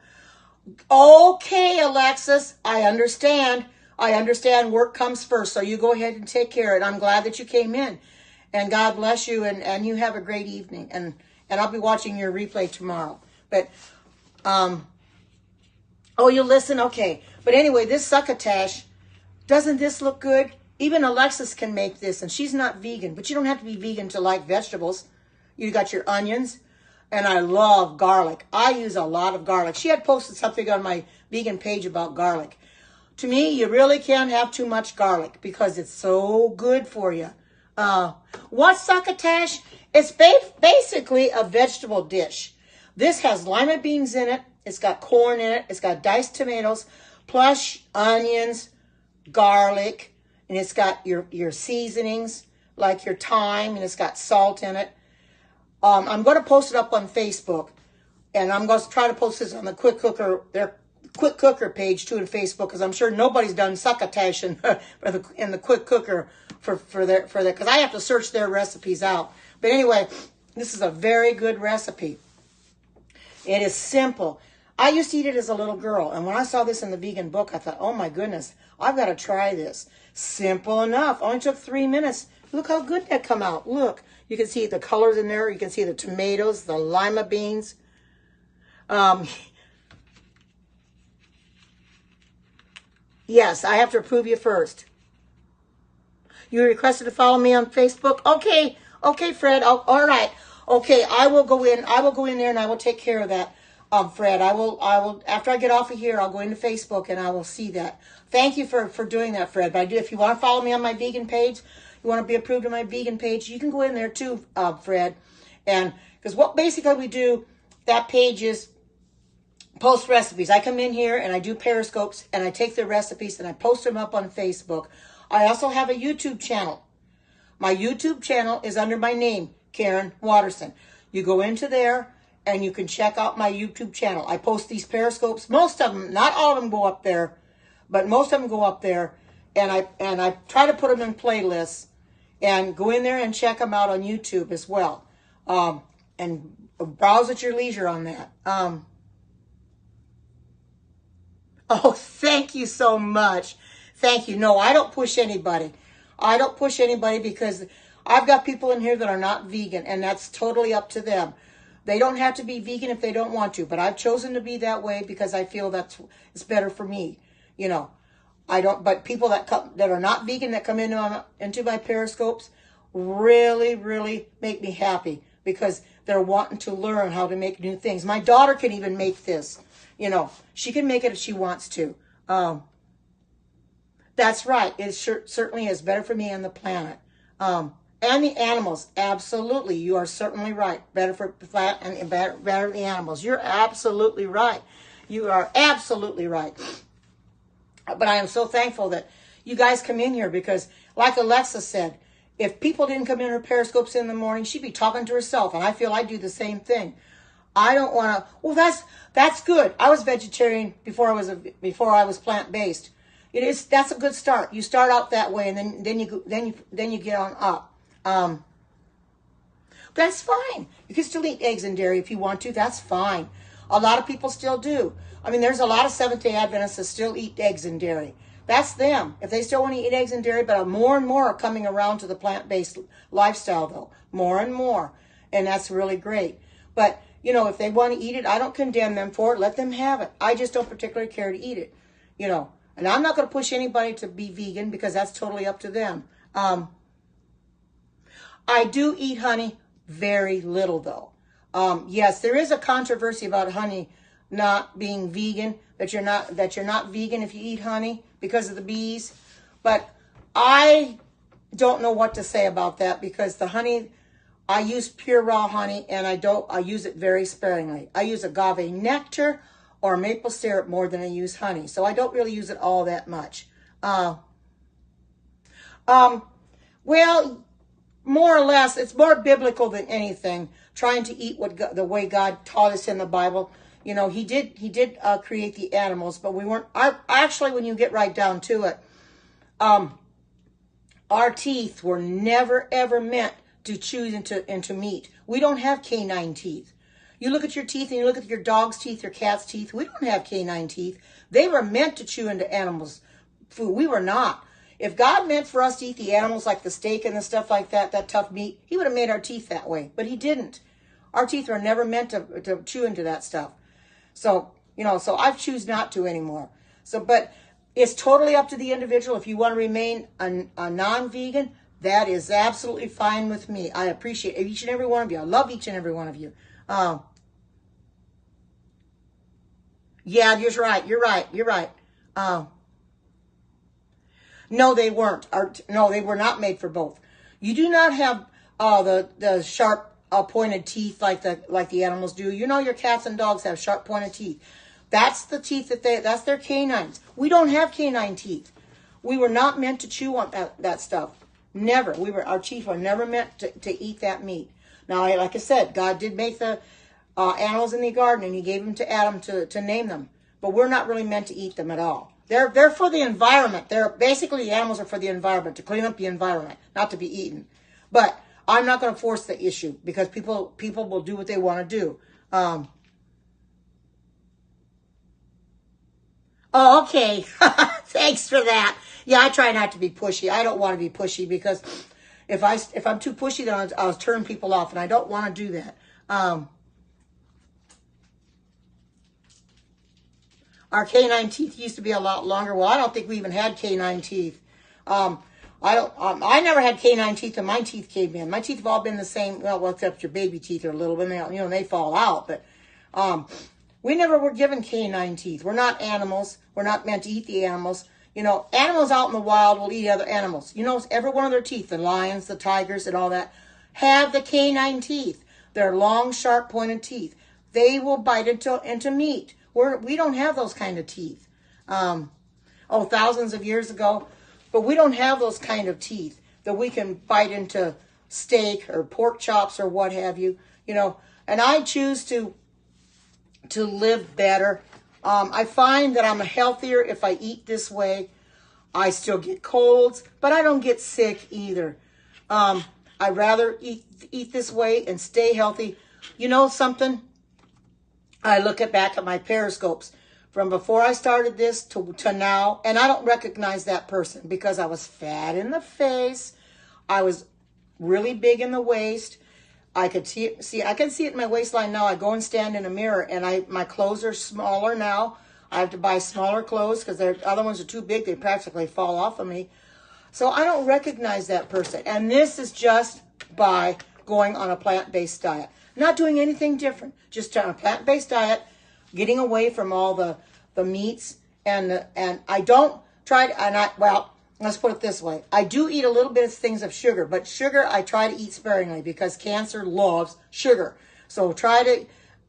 Okay, Alexis. I understand. Work comes first. So you go ahead and take care of it. I'm glad that you came in. And God bless you. And you have a great evening. And I'll be watching your replay tomorrow. But, oh, you listen? Okay. But anyway, this succotash, doesn't this look good? Even Alexis can make this, and she's not vegan. But you don't have to be vegan to like vegetables. You got your onions, and I love garlic. I use a lot of garlic. She had posted something on my vegan page about garlic. To me, you really can't have too much garlic, because it's so good for you. What's succotash? It's basically a vegetable dish. This has lima beans in it. It's got corn in it. It's got diced tomatoes, plus onions, garlic, and it's got your seasonings, like your thyme, and it's got salt in it. I'm going to post it up on Facebook, and I'm going to try to post this on the Quick Cooker, their Quick Cooker page too, in Facebook, because I'm sure nobody's done succotash in the Quick Cooker for their, because I have to search their recipes out. But anyway, this is a very good recipe. It is simple. I used to eat it as a little girl, and when I saw this in the vegan book, I thought, oh my goodness, I've got to try this. Simple enough. Only took 3 minutes. Look how good that come out. Look, you can see the colors in there. You can see the tomatoes, the lima beans. Yes, I have to approve you first. You requested to follow me on Facebook? Okay, Fred. All right. Okay, I will go in there, and I will take care of that. Fred, I will, after I get off of here, I'll go into Facebook, and I will see that. Thank you for doing that, Fred. But if you want to follow me on my vegan page, you want to be approved on my vegan page, you can go in there too, Fred. And because what basically we do, that page is post recipes. I come in here and I do Periscopes, and I take the recipes and I post them up on Facebook. I also have a YouTube channel. My YouTube channel is under my name, Karen Watterson. You go into there, and you can check out my YouTube channel. I post these Periscopes. Most of them, not all of them go up there, but most of them go up there. And I try to put them in playlists, and go in there and check them out on YouTube as well. And browse at your leisure on that. Oh, thank you so much. Thank you. No, I don't push anybody. I don't push anybody, because I've got people in here that are not vegan, and that's totally up to them. They don't have to be vegan if they don't want to, but I've chosen to be that way because I feel it's better for me. You know, But people that are not vegan that come into my periscopes really, really make me happy because they're wanting to learn how to make new things. My daughter can even make this. You know, she can make it if she wants to. That's right. It certainly is better for me and the planet. And the animals. Absolutely. You are certainly right. Better for the planet and better for the animals. You're absolutely right. You are absolutely right. But I am so thankful that you guys come in here because, like Alexa said, if people didn't come in her periscopes in the morning, she'd be talking to herself. And I feel I do the same thing. I don't want to. Well, that's good. I was vegetarian before I was plant-based. That's a good start. You start out that way, and then you get on up. That's fine. You can still eat eggs and dairy if you want to. That's fine. A lot of people still do. I mean, there's a lot of Seventh-day Adventists that still eat eggs and dairy. That's them. If they still want to eat eggs and dairy, but more and more are coming around to the plant-based lifestyle, though. More and more. And that's really great. But, you know, if they want to eat it, I don't condemn them for it. Let them have it. I just don't particularly care to eat it, you know. And I'm not going to push anybody to be vegan because that's totally up to them. I do eat honey very little, though. Yes, there is a controversy about honey not being vegan, that you're not vegan if you eat honey because of the bees. But I don't know what to say about that because the honey, I use pure raw honey and I use it very sparingly. I use agave nectar or maple syrup more than I use honey. So I don't really use it all that much. Well, more or less, it's more biblical than anything. Trying to eat the way God taught us in the Bible. You know, He did create the animals, but we weren't. Actually, when you get right down to it, our teeth were never ever meant to chew into meat. We don't have canine teeth. You look at your teeth and you look at your dog's teeth, your cat's teeth. We don't have canine teeth. They were meant to chew into animals' food. We were not. If God meant for us to eat the animals like the steak and the stuff like that tough meat, He would have made our teeth that way. But He didn't. Our teeth were never meant to chew into that stuff. So, you know, so I choose not to anymore. So, but it's totally up to the individual. If you want to remain a non-vegan, that is absolutely fine with me. I appreciate each and every one of you. I love each and every one of you. Yeah, you're right. You're right. No, they weren't. No, they were not made for both. You do not have the sharp pointed teeth like the animals do. You know your cats and dogs have sharp pointed teeth. That's the teeth that's their canines. We don't have canine teeth. We were not meant to chew on that stuff. Never. Our teeth were never meant to eat that meat. Now, like I said, God did make the animals in the garden, and He gave them to Adam to name them. But we're not really meant to eat them at all. They're for the environment. Basically the animals are for the environment, to clean up the environment, not to be eaten. But I'm not going to force the issue because people will do what they want to do. Oh, okay. Thanks for that. Yeah, I try not to be pushy. I don't want to be pushy because if I'm too pushy, then I'll turn people off, and I don't want to do that. Our canine teeth used to be a lot longer. Well, I don't think we even had canine teeth. I never had canine teeth when my teeth came in. My teeth have all been the same. Well, except your baby teeth are a little bit, they fall out. But we never were given canine teeth. We're not animals. We're not meant to eat the animals. You know, animals out in the wild will eat other animals. You know, every one of their teeth, the lions, the tigers, and all that, have the canine teeth. They're long, sharp, pointed teeth. They will bite into meat. We don't have those kind of teeth. Thousands of years ago. But we don't have those kind of teeth that we can bite into steak or pork chops or what have you. You know, and I choose to live better. I find that I'm healthier if I eat this way. I still get colds, but I don't get sick either. I'd rather eat this way and stay healthy. You know something? I look back at my periscopes from before I started this to now, and I don't recognize that person because I was fat in the face. I was really big in the waist. I can see it in my waistline now. I go and stand in a mirror, and my clothes are smaller now. I have to buy smaller cloves because the other ones are too big. They practically fall off of me. So I don't recognize that person. And this is just by going on a plant-based diet. Not doing anything different. Just on a plant-based diet, getting away from all the meats. And I don't try to, well, let's put it this way. I do eat a little bit of things of sugar, but sugar I try to eat sparingly because cancer loves sugar. So try to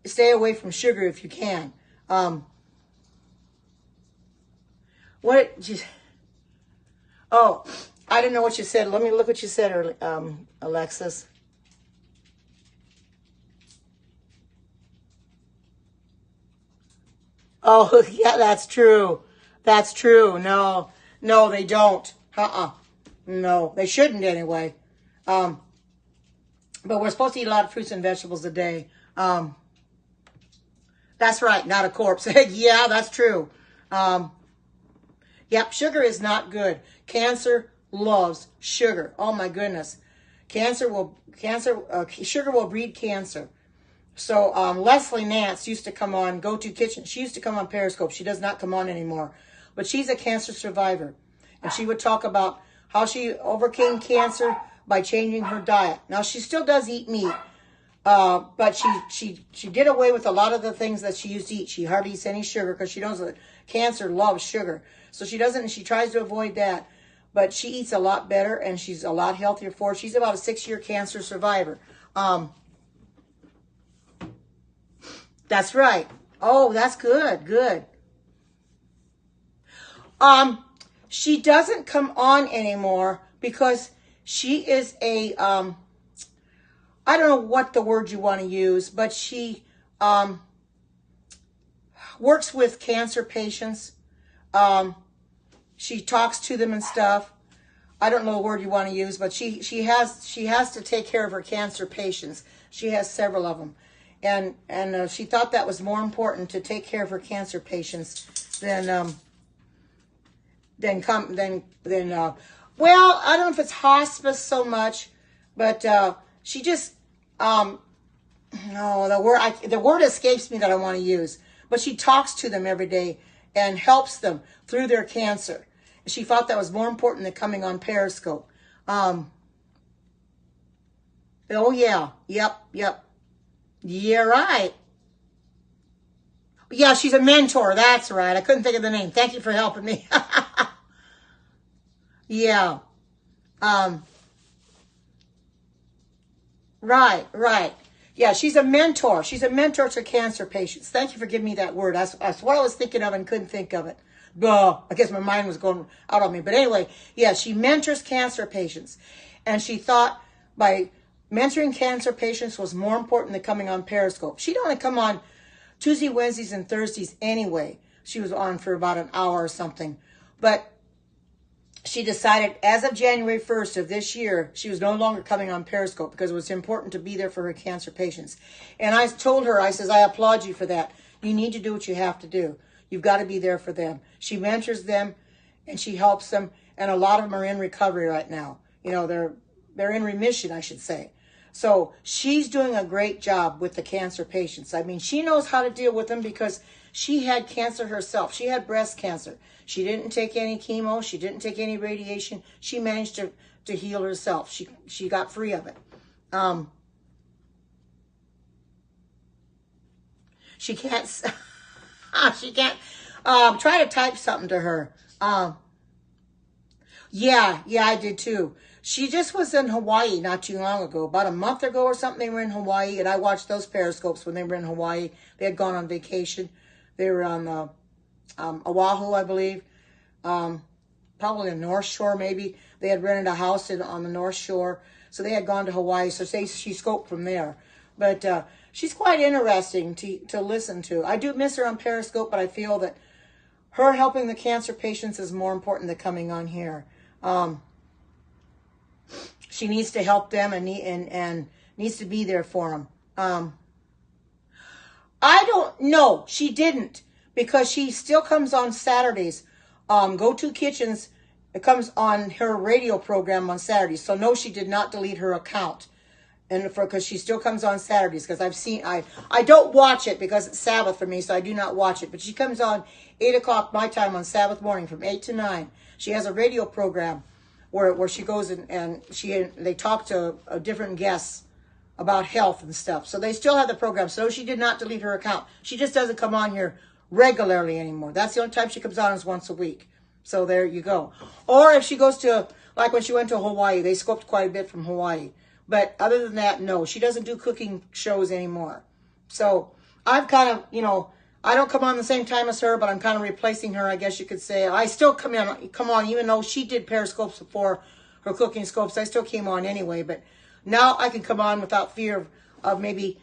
stay away from sugar if you can. Oh, I didn't know what you said. Let me look what you said, Alexis. Oh, yeah, that's true. That's true. No, they don't. No, they shouldn't anyway. But we're supposed to eat a lot of fruits and vegetables a day. That's right, not a corpse. Yeah, that's true. Yep, sugar is not good. Cancer loves sugar. Oh my goodness. Sugar will breed cancer. So Leslie Nance used to come on Go-To Kitchen. She used to come on Periscope. She does not come on anymore. But she's a cancer survivor. And she would talk about how she overcame cancer by changing her diet. Now, she still does eat meat. But she did away with a lot of the things that she used to eat. She hardly eats any sugar because she knows that cancer loves sugar. So she tries to avoid that. But she eats a lot better and she's a lot healthier for it. She's about a 6-year cancer survivor. That's right. Oh, that's good. Good. She doesn't come on anymore because she is a, I don't know what the word you want to use, but she works with cancer patients. She talks to them and stuff. I don't know the word you want to use, but she has to take care of her cancer patients. She has several of them. And she thought that was more important to take care of her cancer patients than well, I don't know if it's hospice so much, but she just no, the word escapes me that I want to use, but she talks to them every day and helps them through their cancer. She thought that was more important than coming on Periscope. Oh yeah, yep. Yeah, right. Yeah, she's a mentor. That's right. I couldn't think of the name. Thank you for helping me. Yeah. Right. Yeah, she's a mentor. She's a mentor to cancer patients. Thank you for giving me that word. That's what I was thinking of and couldn't think of it. Duh. I guess my mind was going out on me. But anyway, yeah, she mentors cancer patients. And she thought by mentoring cancer patients was more important than coming on Periscope. She'd only come on Tuesday, Wednesdays, and Thursdays anyway. She was on for about an hour or something. But she decided as of January 1st of this year, she was no longer coming on Periscope because it was important to be there for her cancer patients. And I told her, I says, I applaud you for that. You need to do what you have to do. You've got to be there for them. She mentors them and she helps them. And a lot of them are in recovery right now. You know, they're in remission, I should say. So she's doing a great job with the cancer patients. I mean, she knows how to deal with them because she had cancer herself. She had breast cancer. She didn't take any chemo. She didn't take any radiation. She managed to heal herself. She got free of it. She can't, try to type something to her. Yeah, I did too. She just was in Hawaii not too long ago. About a month ago or something, they were in Hawaii, and I watched those Periscopes when they were in Hawaii. They had gone on vacation. They were on Oahu, I believe. Probably the North Shore, maybe. They had rented a house on the North Shore, so they had gone to Hawaii. So she scoped from there. But she's quite interesting to listen to. I do miss her on Periscope, but I feel that her helping the cancer patients is more important than coming on here. She needs to help them and needs to be there for them. I don't know. She didn't, because she still comes on Saturdays. Go-To Kitchens, it comes on her radio program on Saturdays. So no, she did not delete her account. and because she still comes on Saturdays, because I don't watch it because it's Sabbath for me, so I do not watch it. But she comes on 8 o'clock my time on Sabbath morning from 8 to 9. She has a radio program where she goes and they talk to different guests about health and stuff. So they still have the program. So she did not delete her account. She just doesn't come on here regularly anymore. That's the only time she comes on is once a week. So there you go. Or if she goes to, like when she went to Hawaii, they scoped quite a bit from Hawaii. But other than that, no, she doesn't do cooking shows anymore. So I've kind of, I don't come on the same time as her, but I'm kind of replacing her, I guess you could say. I still come on, even though she did Periscopes before her cooking scopes. I still came on anyway, but now I can come on without fear of maybe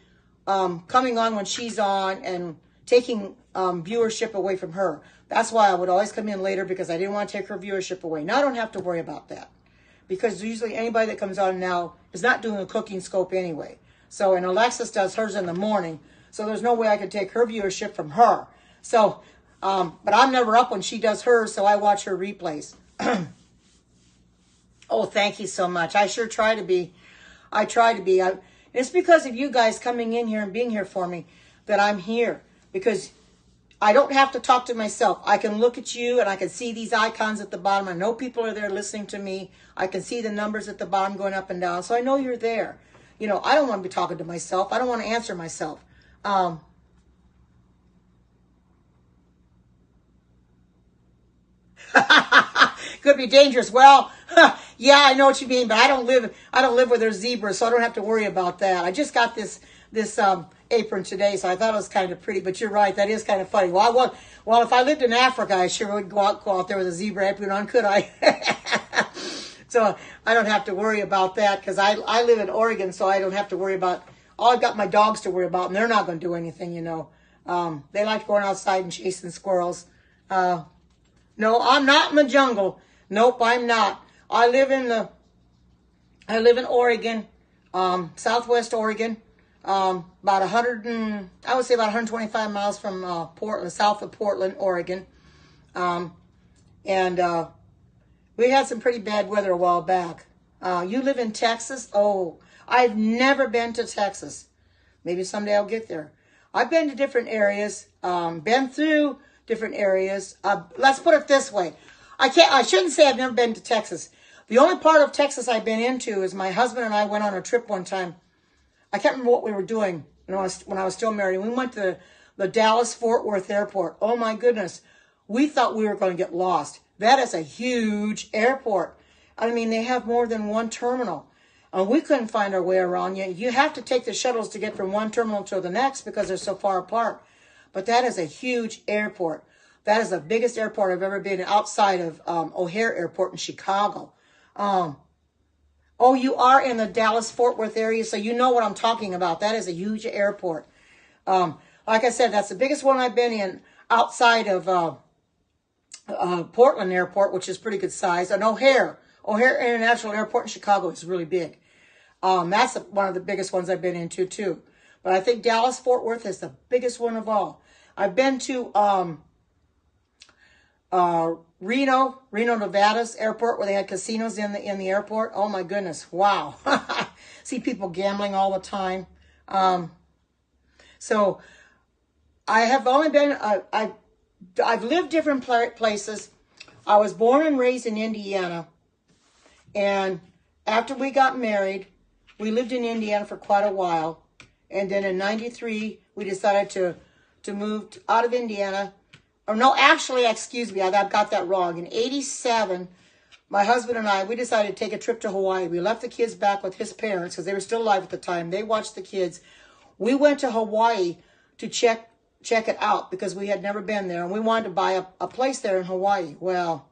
coming on when she's on and taking viewership away from her. That's why I would always come in later, because I didn't want to take her viewership away. Now I don't have to worry about that, because usually anybody that comes on now is not doing a cooking scope anyway. So, and Alexis does hers in the morning, so there's no way I could take her viewership from her. So, but I'm never up when she does hers, so I watch her replays. Oh, thank you so much. I sure try to be. I try to be. It's because of you guys coming in here and being here for me that I'm here, because I don't have to talk to myself. I can look at you and I can see these icons at the bottom. I know people are there listening to me. I can see the numbers at the bottom going up and down. So I know you're there. I don't want to be talking to myself. I don't want to answer myself. Could be dangerous. Well, yeah, I know what you mean, but I don't live where there's zebras, so I don't have to worry about that. I just got this apron today, so I thought it was kind of pretty, but you're right, that is kind of funny. Well, if I lived in Africa, I sure would go out there with a zebra apron on, could I? So I don't have to worry about that, because I live in Oregon, so I don't have to worry about, I've got my dogs to worry about, and they're not going to do anything, They like going outside and chasing squirrels. No, I'm not in the jungle. Nope, I'm not. I live in Oregon, Southwest Oregon, about 125 miles from Portland, south of Portland, Oregon. We had some pretty bad weather a while back. You live in Texas? Oh, I've never been to Texas. Maybe someday I'll get there. I've been to different areas, been through different areas. Let's put it this way. I shouldn't say I've never been to Texas. The only part of Texas I've been into is my husband and I went on a trip one time. I can't remember what we were doing when I was still married. We went to the Dallas-Fort Worth airport. Oh my goodness. We thought we were going to get lost. That is a huge airport. I mean, they have more than one terminal. And we couldn't find our way around. You have to take the shuttles to get from one terminal to the next because they're so far apart. But that is a huge airport. That is the biggest airport I've ever been in, outside of O'Hare Airport in Chicago. Oh, you are in the Dallas-Fort Worth area, so you know what I'm talking about. That is a huge airport. Like I said, that's the biggest one I've been in outside of Portland Airport, which is pretty good size. And O'Hare International Airport in Chicago is really big. That's one of the biggest ones I've been into, too. But I think Dallas-Fort Worth is the biggest one of all. I've been to Reno, Nevada's airport, where they had casinos in the airport. Oh my goodness, wow! See people gambling all the time. So I have only been. I've lived different places. I was born and raised in Indiana, and after we got married, we lived in Indiana for quite a while, and then in '93 we decided to move out of Indiana. Or no, actually, excuse me, I've got that wrong. In '87, my husband and I, we decided to take a trip to Hawaii. We left the kids back with his parents because they were still alive at the time. They watched the kids. We went to Hawaii to check it out because we had never been there. And we wanted to buy a place there in Hawaii. Well,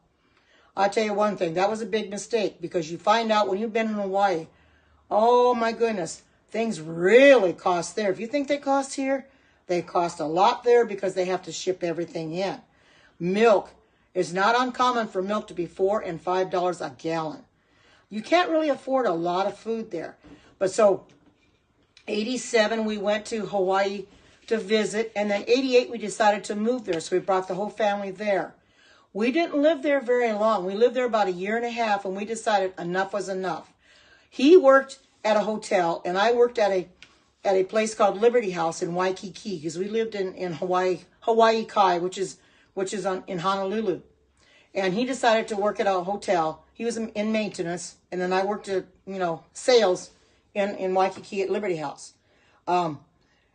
I'll tell you one thing. That was a big mistake, because you find out when you've been in Hawaii, oh my goodness, things really cost there. If you think they cost here, they cost a lot there because they have to ship everything in. Milk is not uncommon for milk to be $4 and $5 a gallon. You can't really afford a lot of food there. But so, '87 we went to Hawaii to visit, and then '88 we decided to move there, so we brought the whole family there. We didn't live there very long. We lived there about a year and a half, and we decided enough was enough. He worked at a hotel, and I worked at a place called Liberty House in Waikiki, because we lived in Hawaii Kai, which is in Honolulu. And he decided to work at a hotel. He was in maintenance, and then I worked at, sales in Waikiki at Liberty House.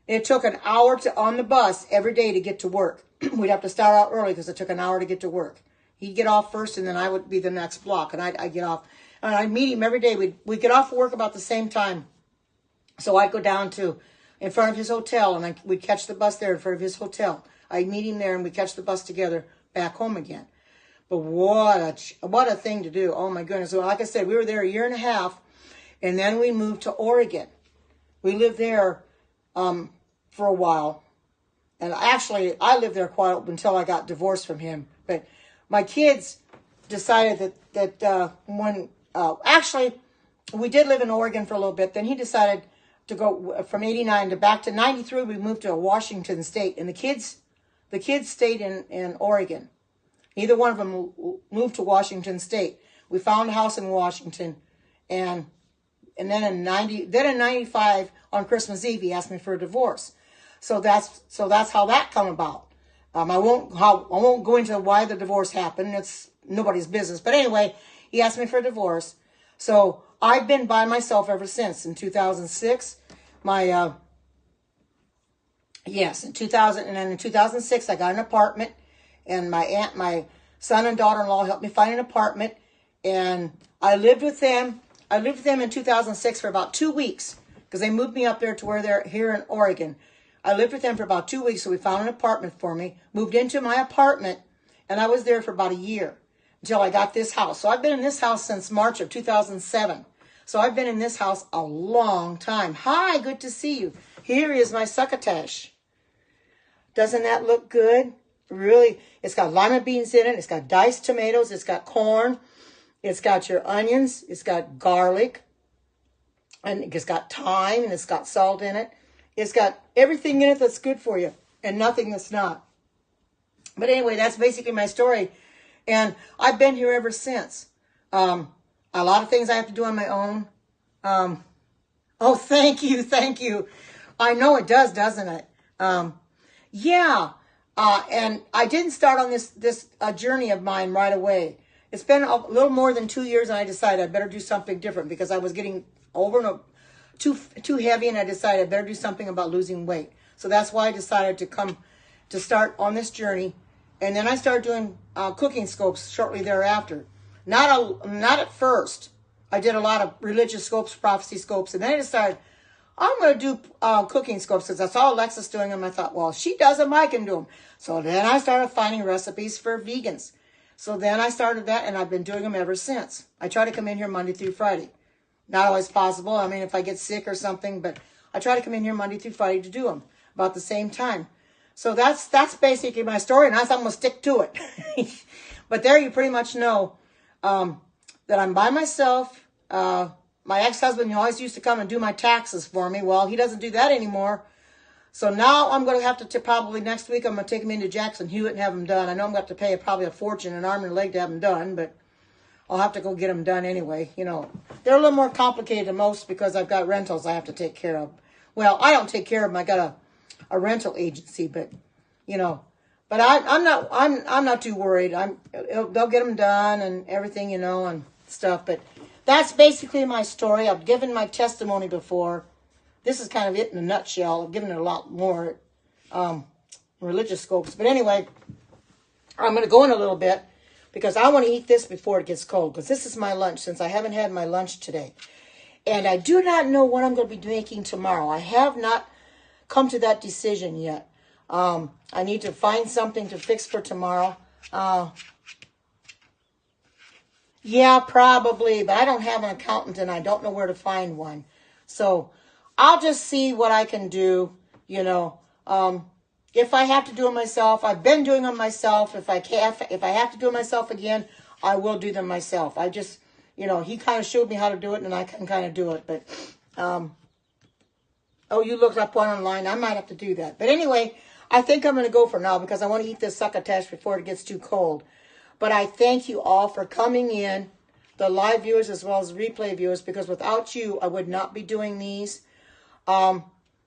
It took an hour on the bus every day to get to work. We'd have to start out early because it took an hour to get to work. He'd get off first, and then I would be the next block, and I'd get off. And I'd meet him every day. We'd get off work about the same time. So I'd go down to in front of his hotel, and we'd catch the bus there in front of his hotel. I'd meet him there, and we'd catch the bus together back home again. But what a thing to do. Oh, my goodness. So like I said, we were there a year and a half, and then we moved to Oregon. We lived there for a while. And actually, I lived there quite until I got divorced from him. But my kids decided that actually, we did live in Oregon for a little bit. Then he decided to go from 89 to back to 93. We moved to Washington State. And the kids stayed in Oregon. Neither one of them moved to Washington State. We found a house in Washington. And then in 95 on Christmas Eve, he asked me for a divorce. So that's how that come about. I won't go into why the divorce happened. It's nobody's business. But anyway, he asked me for a divorce. So I've been by myself ever since. In 2006, in 2006, I got an apartment, and my son and daughter-in-law helped me find an apartment, and I lived with them. I lived with them in 2006 for about 2 weeks, because they moved me up there to where they're here in Oregon. I lived with them for about 2 weeks, so we found an apartment for me, moved into my apartment, and I was there for about a year until I got this house. So I've been in this house since March of 2007. So I've been in this house a long time. Hi, good to see you. Here is my succotash. Doesn't that look good? Really, it's got lima beans in it. It's got diced tomatoes. It's got corn. It's got your onions. It's got garlic. And it's got thyme, and it's got salt in it. It's got everything in it that's good for you and nothing that's not. But anyway, that's basically my story. And I've been here ever since. A lot of things I have to do on my own. Oh, thank you. Thank you. I know it does, doesn't it? Yeah. And I didn't start on this journey of mine right away. It's been a little more than 2 years, and I decided I better do something different because I was getting too heavy, and I decided I better do something about losing weight. So that's why I decided to start on this journey. And then I started doing cooking scopes shortly thereafter. Not at first. I did a lot of religious scopes, prophecy scopes, and then I decided I'm going to do cooking scopes because that's all Alexa's doing them. I thought, well, if she does them, I can do them. So then I started finding recipes for vegans. So then I started that, and I've been doing them ever since. I try to come in here Monday through Friday. Not always possible. I mean, if I get sick or something, but I try to come in here Monday through Friday to do them about the same time. So that's basically my story, and I thought I'm going to stick to it. But there you pretty much know that I'm by myself. My ex-husband always used to come and do my taxes for me. Well, he doesn't do that anymore. So now I'm going to have to probably next week, I'm going to take him into Jackson Hewitt and have them done. I know I'm going to have to pay probably a fortune, an arm and a leg to have them done, but I'll have to go get them done anyway. You know, they're a little more complicated than most because I've got rentals I have to take care of. Well, I don't take care of them. I got a rental agency, but but I'm not too worried. They'll get them done and everything, and stuff. But that's basically my story. I've given my testimony before. This is kind of it in a nutshell. I've given it a lot more religious scopes. But anyway, I'm going to go in a little bit because I want to eat this before it gets cold, because this is my lunch since I haven't had my lunch today. And I do not know what I'm going to be making tomorrow. I have not come to that decision yet. I need to find something to fix for tomorrow. Yeah, probably, but I don't have an accountant and I don't know where to find one. So I'll just see what I can do, If I have to do it myself, I've been doing them myself. If I have to do it myself again, I will do them myself. I just, he kind of showed me how to do it, and I can kind of do it. But, oh, you looked up one online. I might have to do that. But anyway, I think I'm going to go for now because I want to eat this succotash before it gets too cold. But I thank you all for coming in. the live viewers as well as replay viewers, because without you, I would not be doing these.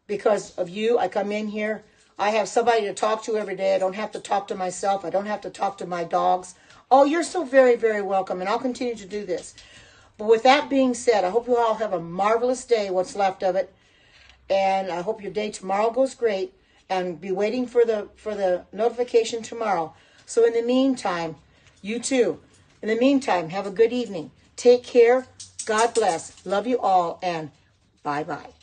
Because of you, I come in here. I have somebody to talk to every day. I don't have to talk to myself. I don't have to talk to my dogs. Oh, you're so very, very welcome, and I'll continue to do this. But with that being said, I hope you all have a marvelous day, what's left of it. And I hope your day tomorrow goes great. And be waiting for the notification tomorrow. So in the meantime, you too. In the meantime, have a good evening. Take care. God bless. Love you all. And bye-bye.